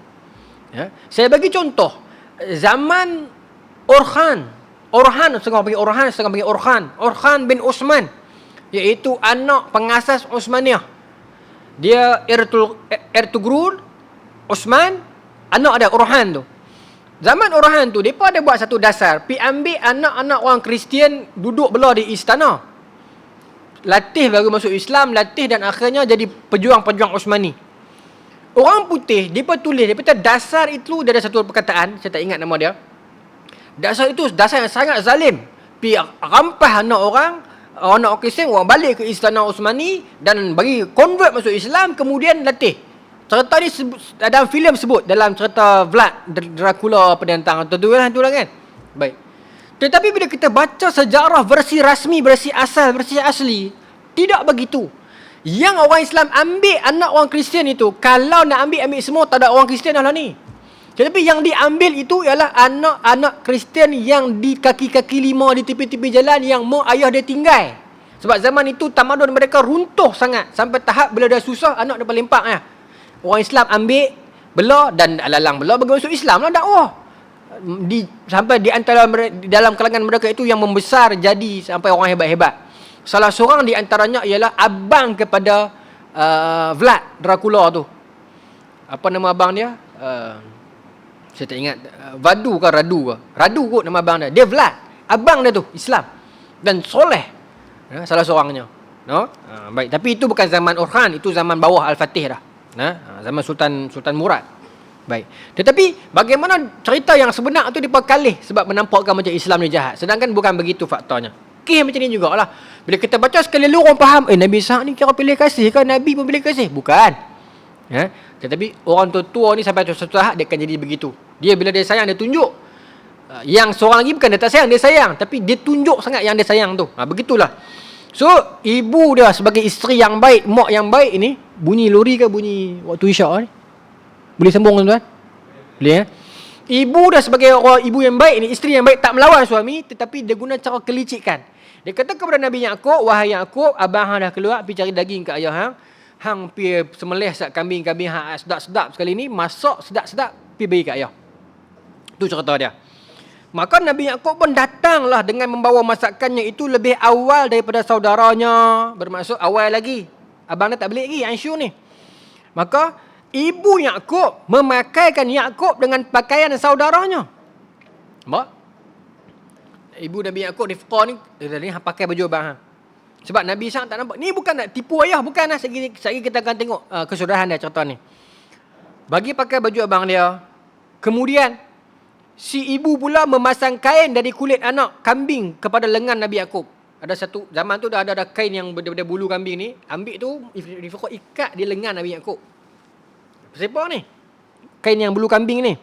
S1: Saya bagi contoh. Zaman Orhan bin Uthman, iaitu anak pengasas Uthmaniyah. Dia Ertugrul Uthman, anak dia Orhan tu. Zaman Orhan tu, mereka ada buat satu dasar. Pi ambil anak-anak orang Kristian duduk belah di istana. Latih baru masuk Islam, latih dan akhirnya jadi pejuang-pejuang Osmani. Orang putih, mereka tulis, mereka kata dasar itu, dia ada satu perkataan, saya tak ingat nama dia. Dasar itu dasar yang sangat zalim. Pi rampas anak orang Kristian, orang balik ke istana Osmani dan bagi convert masuk Islam, kemudian latih. Cerita ni dalam filem sebut, dalam cerita Vlad Dracula Penentang tu lah kan. Baik. Tetapi bila kita baca sejarah versi rasmi, versi asli, tidak begitu. Yang orang Islam ambil anak orang Kristian itu, kalau nak ambil semua, tak ada orang Kristian lah ni. Tetapi yang diambil itu ialah anak-anak Kristian yang di kaki-kaki lima di tepi-tepi jalan yang mak ayah dia tinggal. Sebab zaman itu tamadun mereka runtuh sangat sampai tahap bila dah susah anak dia lempak lah. Orang Islam ambil belah dan lalang belah bagi masuk Islam lah dakwah. Sampai di antara di dalam kalangan mereka itu yang membesar jadi sampai orang hebat-hebat. Salah seorang di antaranya ialah abang kepada Vlad Dracula tu. Apa nama abang dia? Saya tak ingat. Vadu ke Radu ke? Radu kot nama abang dia. Dia Vlad. Abang dia tu Islam dan soleh. Salah seorangnya. No? Baik, tapi itu bukan zaman Orhan, itu zaman bawah Al-Fatih dah. Zaman Sultan Murad. Baik. Tetapi bagaimana cerita yang sebenar tu diperkalih sebab menampakkan macam Islam ni jahat. Sedangkan bukan begitu faktanya. Macam ni jugalah. Bila kita baca sekali lalu orang faham, Nabi Ishaq ni kira pilih kasih ke? Nabi pun pilih kasih? Bukan. Tetapi orang tua ni sampai satu tahap dia akan jadi begitu. Dia bila dia sayang, dia tunjuk. Yang seorang lagi bukan dia tak sayang, dia sayang. Tapi dia tunjuk sangat yang dia sayang tu. Begitulah. So, ibu dia sebagai isteri yang baik, mak yang baik ni, bunyi lori ke bunyi waktu isyak ni? Boleh sambung tuan-tuan? Boleh Ibu dia sebagai orang ibu yang baik ni, isteri yang baik, tak melawan suami, tetapi dia guna cara kelicikan. Dia kata kepada Nabi Yaakob, wahai Yaakob, abang hang dah keluar pergi cari daging ke ayah hang. Hang pergi semelih sak kambing-kambing hang sedap-sedap sekali ni, masak sedap-sedap, pergi bagi ke ayah. Itu cerita dia. Maka Nabi Yaakob pun datanglah dengan membawa masakannya itu lebih awal daripada saudaranya. Bermaksud awal lagi. Abang dia tak balik lagi, Ansyu ni. Maka ibu Yaakob memakaikan Yaakob dengan pakaian saudaranya. Nampak? Ibu Nabi Yaakob Rifqah ni, dia pakai baju abang. Sebab Nabi Ishaq tak nampak. Ni bukan nak tipu ayah, bukan lah. Sekali kita akan tengok kesudahan dia cerita ni. Bagi pakai baju abang dia. Kemudian si ibu pula memasang kain dari kulit anak kambing kepada lengan Nabi Yaakob. Ada satu zaman tu dah ada kain yang daripada bulu kambing ni, ambil tu Rifqah ikat di lengan Nabi Yaakob. Siapa ni? Kain yang bulu kambing ni.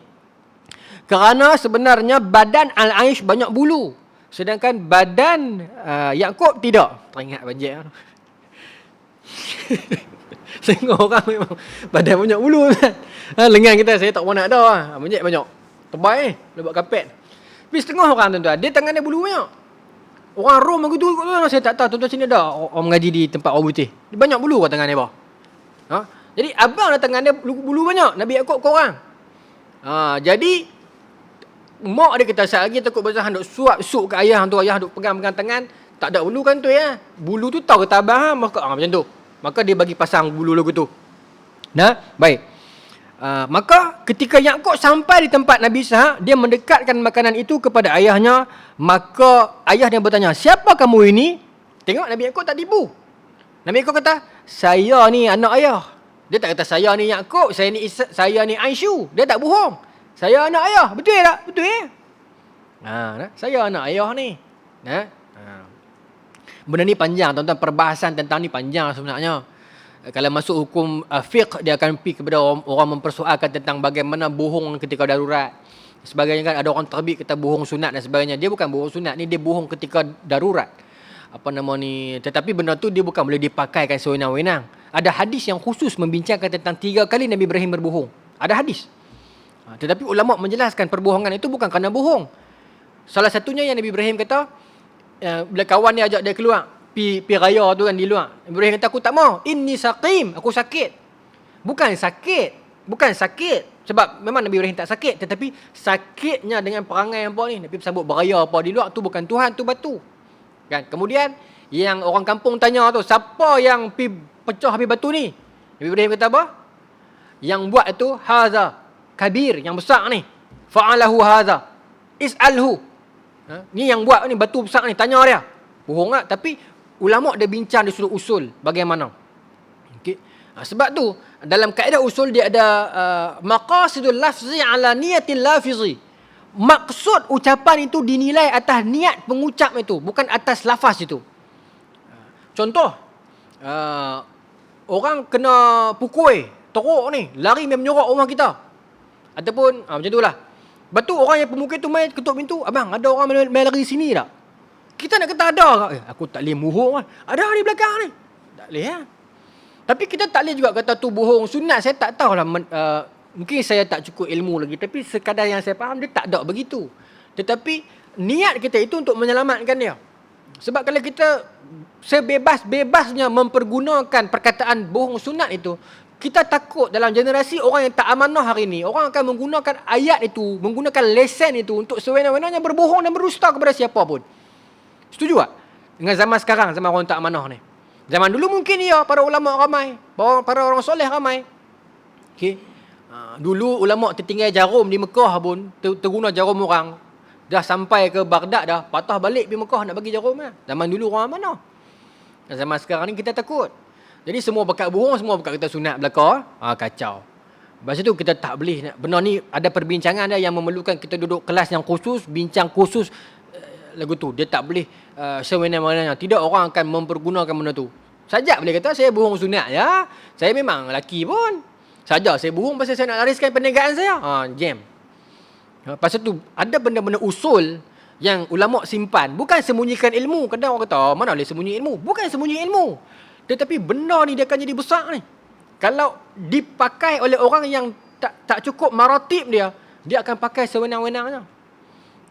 S1: Kerana sebenarnya badan Al-Aish banyak bulu, sedangkan badan Yaakob tidak. Teringat banjir. Tengok orang memang badan banyak bulu kan. Lengan kita saya tak pernah ada lah. Banyak. Tebal dia buat kapet. Tapi setengah orang tuan-tuan, dia tangan dia bulu banyak. Orang Rom begitu saya tak tahu. Tuan-tuan sini ada orang mengaji di tempat orang putih. Dia banyak bulu kat tangan dia bawah. Jadi abang dah tangan dia bulu banyak. Nabi Yaakob korang. Jadi mak dia kata saat lagi takut besar duk suap ke ayah tu, ayah duk pegang-pegang tangan, tak ada bulu kan tu ya. Bulu tu tahu kata abang maka macam tu. Maka dia bagi pasang bulu lagu tu. Baik. Maka ketika Yaakob sampai di tempat Nabi Ishaq, dia mendekatkan makanan itu kepada ayahnya. Maka ayah dia bertanya, siapa kamu ini? Tengok Nabi Yaakob tak tipu. Nabi Yaakob kata, saya ni anak ayah. Dia tak kata saya ni Yaakob, saya ni Aisyah. Dia tak bohong. Saya anak ayah. Betul tak? Betul saya anak ayah ni. Benda ni panjang tuan-tuan, perbahasan tentang ni panjang sebenarnya. Kalau masuk hukum fiqh, dia akan pergi kepada orang mempersoalkan tentang bagaimana bohong ketika darurat. Sebagainya kan, ada orang terbit kata bohong sunat dan sebagainya. Dia bukan bohong sunat ni, dia bohong ketika darurat. Tetapi benda tu dia bukan boleh dipakaikan sewenang-wenang. Ada hadis yang khusus membincangkan tentang 3 kali Nabi Ibrahim berbohong. Ada hadis. Tetapi ulama menjelaskan perbohongan itu bukan kerana bohong. Salah satunya yang Nabi Ibrahim kata, bila kawan dia ajak dia keluar, pi raya tu kan di luar. Ibrahim kata, aku tak mau. Inni saqim, aku sakit. Bukan sakit. Sebab memang Nabi Ibrahim tak sakit, tetapi sakitnya dengan perangai apa ni. Nabi bersambut beraya apa di luar tu bukan Tuhan, tu batu. Kan? Kemudian yang orang kampung tanya tu, siapa yang pi pecah habis batu ni? Nabi Ibrahim kata apa? Yang buat itu haza kabir, yang besar ni. fa'alahu hadha is'alhu. Ni yang buat ni batu besar ni, tanya dia. Bohong tak? Tapi ulama dia bincang di sudut usul bagaimana. Okey. Sebab tu dalam kaedah usul dia ada maqasidul lafzi ala niyatil lafizi. Maksud ucapan itu dinilai atas niat pengucap itu, bukan atas lafaz itu. Contoh, orang kena pukul, teruk ni, lari main menyorok rumah kita. Ataupun macam itulah. Lepas tu orang yang pemukul tu main ketuk pintu, abang ada orang main lari sini tak? Kita nak kata ada ke? Aku tak boleh bohong kan. Ada di belakang ni. Tak boleh kan? Tapi kita tak boleh juga kata tu bohong. Sunat saya tak tahulah. Mungkin saya tak cukup ilmu lagi. Tapi sekadar yang saya faham, dia tak ada begitu. Tetapi niat kita itu untuk menyelamatkan dia. Sebab kalau kita sebebas-bebasnya mempergunakan perkataan bohong sunat itu, kita takut dalam generasi orang yang tak amanah hari ini, orang akan menggunakan ayat itu, menggunakan lesen itu untuk sewenang-wenangnya berbohong dan berdusta kepada siapa pun. Setuju tak? Dengan zaman sekarang, zaman orang tak amanah ni. Zaman dulu mungkin ya, para ulama ramai, para orang soleh ramai. Okay. Dulu ulama tertinggal jarum di Mekah pun, terguna jarum orang. Dah sampai ke Baghdad dah, patah balik pergi Mekah nak bagi jarum lah. Zaman dulu orang amanah. Zaman sekarang ni kita takut. Jadi semua pekat bohong, semua pekat kita sunat belaka, kacau. Lepas itu kita tak boleh. Benda ni ada perbincangan dia yang memerlukan kita duduk kelas yang khusus, bincang khusus lagu tu. Dia tak boleh sewenang-wenangnya. Tidak orang akan mempergunakan benda tu. Saja boleh kata saya bohong sunat ya. Saya memang lelaki pun. Saja saya bohong pasal saya nak lariskan perniagaan saya. Jam. Pasal tu ada benda-benda usul yang ulama simpan. Bukan sembunyikan ilmu. Kadang orang kata, mana boleh sembunyi ilmu? Bukan sembunyi ilmu. Tetapi benda ni dia akan jadi besar ni. Kalau dipakai oleh orang yang tak cukup maratib dia akan pakai sewenang-wenangnya.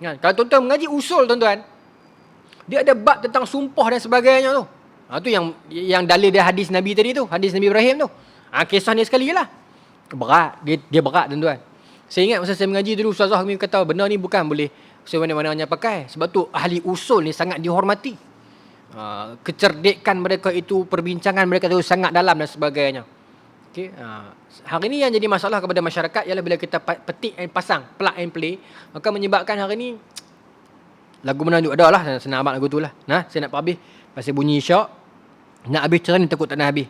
S1: Kan? Kalau tuan-tuan mengaji usul tuan-tuan, dia ada bab tentang sumpah dan sebagainya tu. Tu yang dalil dia hadis Nabi tadi tu, hadis Nabi Ibrahim tu. Kisah ni sekali lah. Berat, dia berat tuan-tuan. Saya ingat masa saya mengaji dulu, ustazah kami kata benda ni bukan boleh sewenang-wenangnya pakai. Sebab tu ahli usul ni sangat dihormati. Kecerdikan mereka itu, perbincangan mereka itu sangat dalam dan sebagainya. Okay. Hari ni yang jadi masalah kepada masyarakat ialah bila kita petik and pasang, plug and play, maka menyebabkan hari ni lagu mana juga ada lah, senang abang lagu tu lah. Saya nak habis pasal bunyi isyak, nak habis cerita ni takut tak nak habis.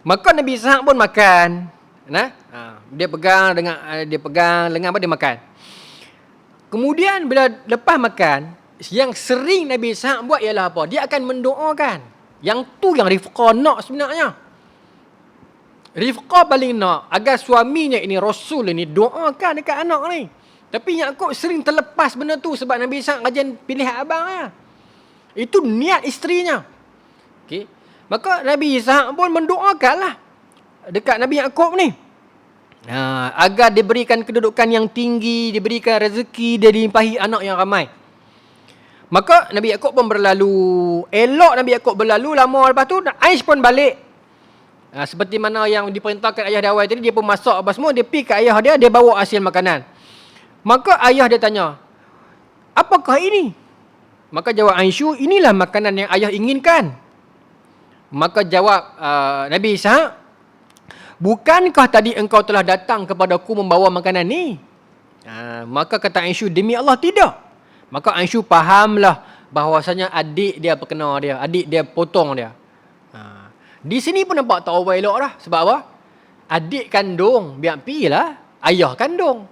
S1: Maka Nabi Ishaq pun makan. Dia pegang lengan dia makan. Kemudian bila lepas makan, yang sering Nabi Ishaq buat ialah apa? Dia akan mendoakan. Yang tu yang Rifqah nak sebenarnya. Rifqah paling nak agar suaminya ini, Rasul ini, doakan dekat anak ni. Tapi Yaakob sering terlepas benda tu sebab Nabi Ishaq rajin pilih abangnya. Itu niat isterinya. Okay. Maka Nabi Ishaq pun mendoakanlah dekat Nabi Yaakob ni. Agar diberikan kedudukan yang tinggi, diberikan rezeki, dia dilimpahi anak yang ramai. Maka Nabi Yaakob pun berlalu. Elok Nabi Yaakob berlalu, lama lepas tu Aish pun balik. Seperti mana yang diperintahkan ayah dia awal tadi, dia pun masak apa semua, dia pergi ke ayah dia bawa hasil makanan. Maka ayah dia tanya, apakah ini? Maka jawab Aisyu, inilah makanan yang ayah inginkan. Maka jawab Nabi Ishaq, bukankah tadi engkau telah datang kepadaku membawa makanan ni? Maka kata Aisyu, demi Allah tidak. Maka Aisyu fahamlah bahawasanya adik dia perkena dia, adik dia potong dia. Di sini pun nampak tak over elok dah. Sebab apa? Adik kandung, biar pilah ayah kandung.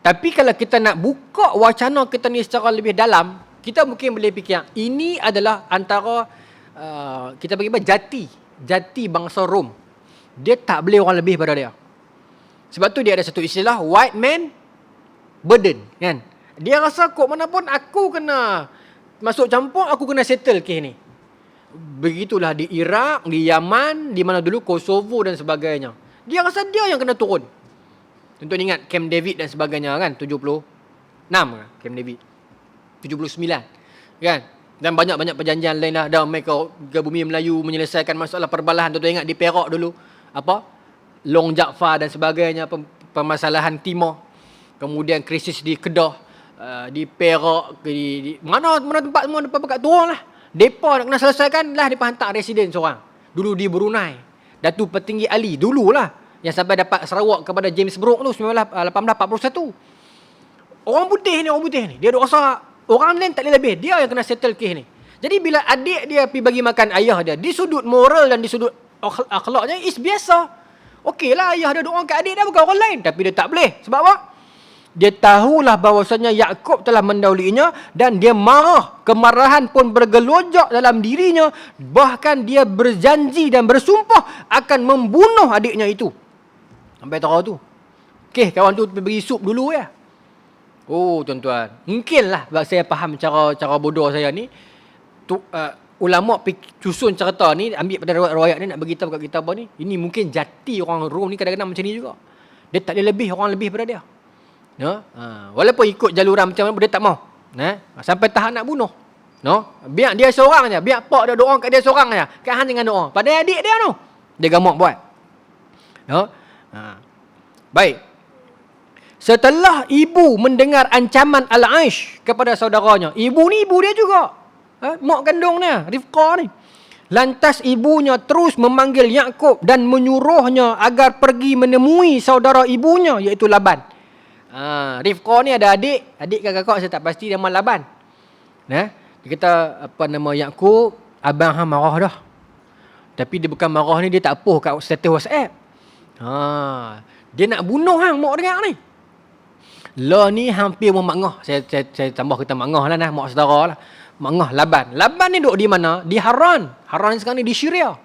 S1: Tapi kalau kita nak buka wacana kita ni secara lebih dalam, kita mungkin boleh fikir, ini adalah antara kita bagi apa? Jati bangsa Rom. Dia tak boleh orang lebih pada dia. Sebab tu dia ada satu istilah, white man burden, kan? Dia rasa kok mana pun aku kena masuk campur, aku kena settle kes ni. Begitulah di Iraq, di Yaman, di mana dulu Kosovo dan sebagainya. Dia rasa dia yang kena turun. Tentu ingat Camp David dan sebagainya kan, 76 kan Camp David. 79 kan. Dan banyak-banyak perjanjian lain lah. Dan mereka ke bumi Melayu menyelesaikan masalah perbalahan. Tentu ingat di Perak dulu, Long Jaafar dan sebagainya, permasalahan Timur. Kemudian krisis di Kedah, di Perak, di mana tempat semua depa pekat turun lah. Depa nak kena selesaikan lah, depa hantar residen seorang. Dulu di Brunei, Datuk Petinggi Ali dululah. yang sampai dapat Sarawak kepada James Brooke tu 1841. Orang putih ni dia duk rasa orang lain tak boleh lebih, dia yang kena settle kes ni. Jadi bila adik dia pergi bagi makan ayah dia, di sudut moral dan di sudut akhlaknya is biasa. Okeylah ayah dia doa kat adik dia bukan orang lain, tapi dia tak boleh. Sebab apa? Dia tahulah bahawasanya Yakub telah mendahuluinya dan dia marah. Kemarahan pun bergelojak dalam dirinya. Bahkan dia berjanji dan bersumpah akan membunuh adiknya itu. Sampai tahu tu. Okey, kawan tu beri sup dulu ya. Oh tuan-tuan, mungkinlah saya faham cara bodoh saya ni. Ulama susun cerita ni, ambil pada riwayat ni nak beritahu kat kita apa ni. Ini mungkin jati orang Rom ni kadang-kadang macam ni juga. Dia tak ada lebih, orang lebih pada dia. No? Walaupun ikut jaluran macam mana, dia tak mau. Sampai tahap nak bunuh. No? Biar dia seorang je, biar pak dia doa kat dia seorang je. Kan hang jangan doa. Pada adik dia tu. Dia gamak buat. No? Baik. Setelah ibu mendengar ancaman Al-Aish kepada saudaranya. Ibu ni ibu dia juga. Mak kandung dia, Rifqah ni. Lantas ibunya terus memanggil Yakub dan menyuruhnya agar pergi menemui saudara ibunya, iaitu Laban. Rifqah ni ada adik ke kakak saya tak pasti, nama Laban. Dia kata apa nama Yakub, abang hang marah dah. Tapi dia bukan marah ni, dia tak post kat status WhatsApp. Dia nak bunuh hang mak dengar ni. Lah ni hampir memakngah. Saya tambah kata makngah lah mak saudara lah. Makngah Laban. Laban ni duduk di mana? Di Haran. Haran ni sekarang ni di Syria.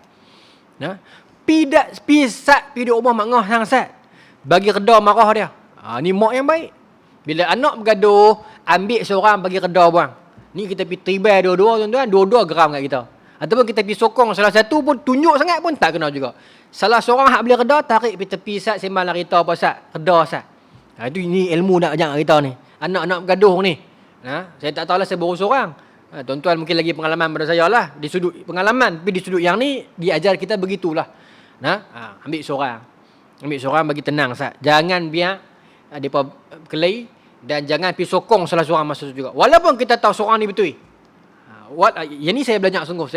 S1: Pi duduk rumah makngah hang sat. Bagi reda marah dia. Ni mak yang baik. Bila anak bergaduh, ambil seorang bagi reda buang. Ni kita pergi tribai dua-dua tuan-tuan, dua-dua geram kat kita. Ataupun kita pergi sokong salah satu pun, tunjuk sangat pun tak kena juga. Salah seorang hak boleh reda, tarik pergi tepi sat, sembang lah kita apa sat. Reda sat. Ini ilmu nak ajak kita ni. Anak-anak bergaduh ni. Saya tak tahulah, saya baru seorang. Tuan-tuan mungkin lagi pengalaman pada saya lah. Di sudut pengalaman. Tapi di sudut yang ni, diajar kita begitulah. Ambil seorang bagi tenang sat. Jangan biar mereka kelai. Dan jangan pergi sokong salah seorang masa tu juga. Walaupun kita tahu seorang ni betul. Yang ni saya belajar sungguh.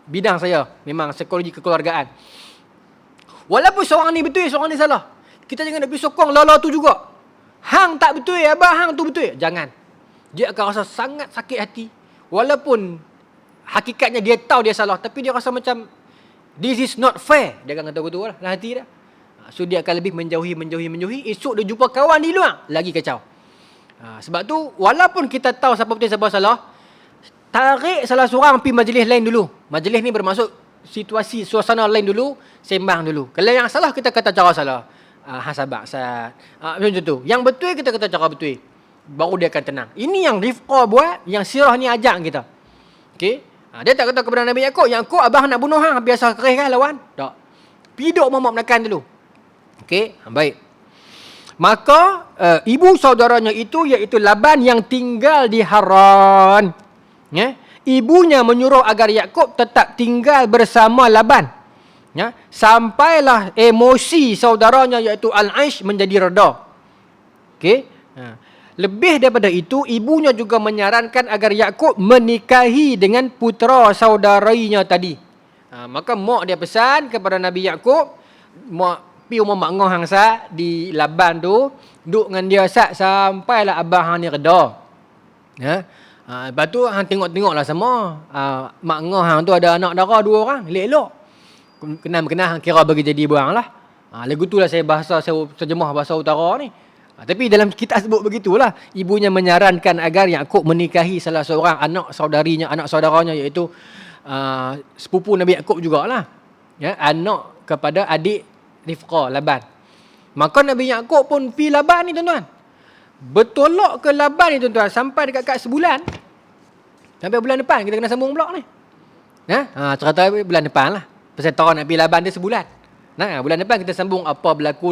S1: Bidang saya memang psikologi kekeluargaan. Walaupun seorang ni betul, seorang ni salah. Kita jangan nak pergi sokong lala tu juga. Hang tak betul, abang hang tu betul. Jangan. Dia akan rasa sangat sakit hati. Walaupun hakikatnya dia tahu dia salah, tapi dia rasa macam this is not fair. Dia akan kata betul lah hati dia. So dia akan lebih menjauhi. Esok dia jumpa kawan di luar, lagi kacau. Sebab tu walaupun kita tahu siapa betul siapa salah, tarik salah seorang pergi majlis lain dulu. Majlis ni bermaksud situasi suasana lain dulu, sembang dulu. Kalau yang salah kita kata cara salah. Sabar Sat. Macam tu. Yang betul kita kata cara betul. Baru dia akan tenang. Ini yang Rifqah buat, yang sirah ni ajak kita. Okey. Dia tak kata kepada Nabi Yakub, abang nak bunuh hang, biasa kerih kan lawan? Tak. Piduk mamak menekan dulu. Okey, baik. Maka ibu saudaranya itu iaitu Laban yang tinggal di Haran. Ibunya menyuruh agar Yakub tetap tinggal bersama Laban. Sampailah emosi saudaranya iaitu Al-Aish menjadi reda. Okey. Lebih daripada itu, ibunya juga menyarankan agar Yakub menikahi dengan putera saudaranya tadi. Maka mak dia pesan kepada Nabi Yakub, mak pi rumah mak ngah hang sat di Laban tu, duduk dengan dia sat sampailah abang hang ni reda. Lepas tu hang tengok-tengoklah sama. Mak ngah hang tu ada anak dara 2 orang, elok-elok. Kenal kira bagi jadi buang lah. Lagu tu lah saya terjemah bahasa utara ni. Tapi dalam kitab sebut begitulah. Ibunya menyarankan agar Yakub menikahi salah seorang anak saudaranya iaitu sepupu Nabi Yakub jugalah. Anak kepada adik Rifqah, Laban. Maka Nabi Yakub pun pergi Laban ni tuan-tuan. Bertolak ke Laban ni tuan-tuan sampai dekat sebulan. Sampai bulan depan kita kena sambung blok ni. Cerita bulan depan lah. Pasal tahu nak pergi Laban dia sebulan. Bulan depan kita sambung apa berlaku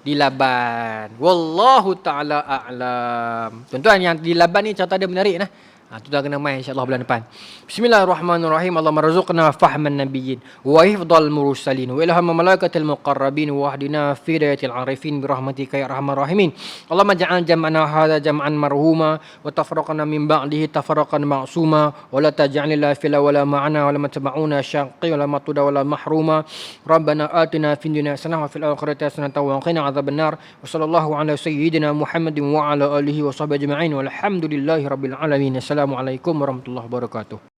S1: di Laban. Wallahu ta'ala a'lam. Tuan-tuan yang di Laban ni cerita dia menarik . Tu dah kena main insya-Allah bulan depan. Bismillahirrahmanirrahim. Allahumma rzuqna fahman nabiyyin wa hifdzal mursalin wa ilham malaikatil muqarrabin wa ahdina fi hidayatil arifin bi rahmatika ya arhamar rahimin. Allahumma ja'al jam'ana hadza jam'an marhuma wa tafraqana min ba'dihi tafarraqan ma'suma wa la taj'al lana fil wala ma'ana wa la matba'una syaqi wa la matuda wa la mahruma. Rabbana atina fid dunya hasanah wa fil akhirati hasanah wa qina adzabannar. Wa sallallahu ala sayyidina Muhammadin wa ala alihi wa sahbihi ajma'in. Walhamdulillahi rabbil alamin. Assalamualaikum warahmatullahi wabarakatuh.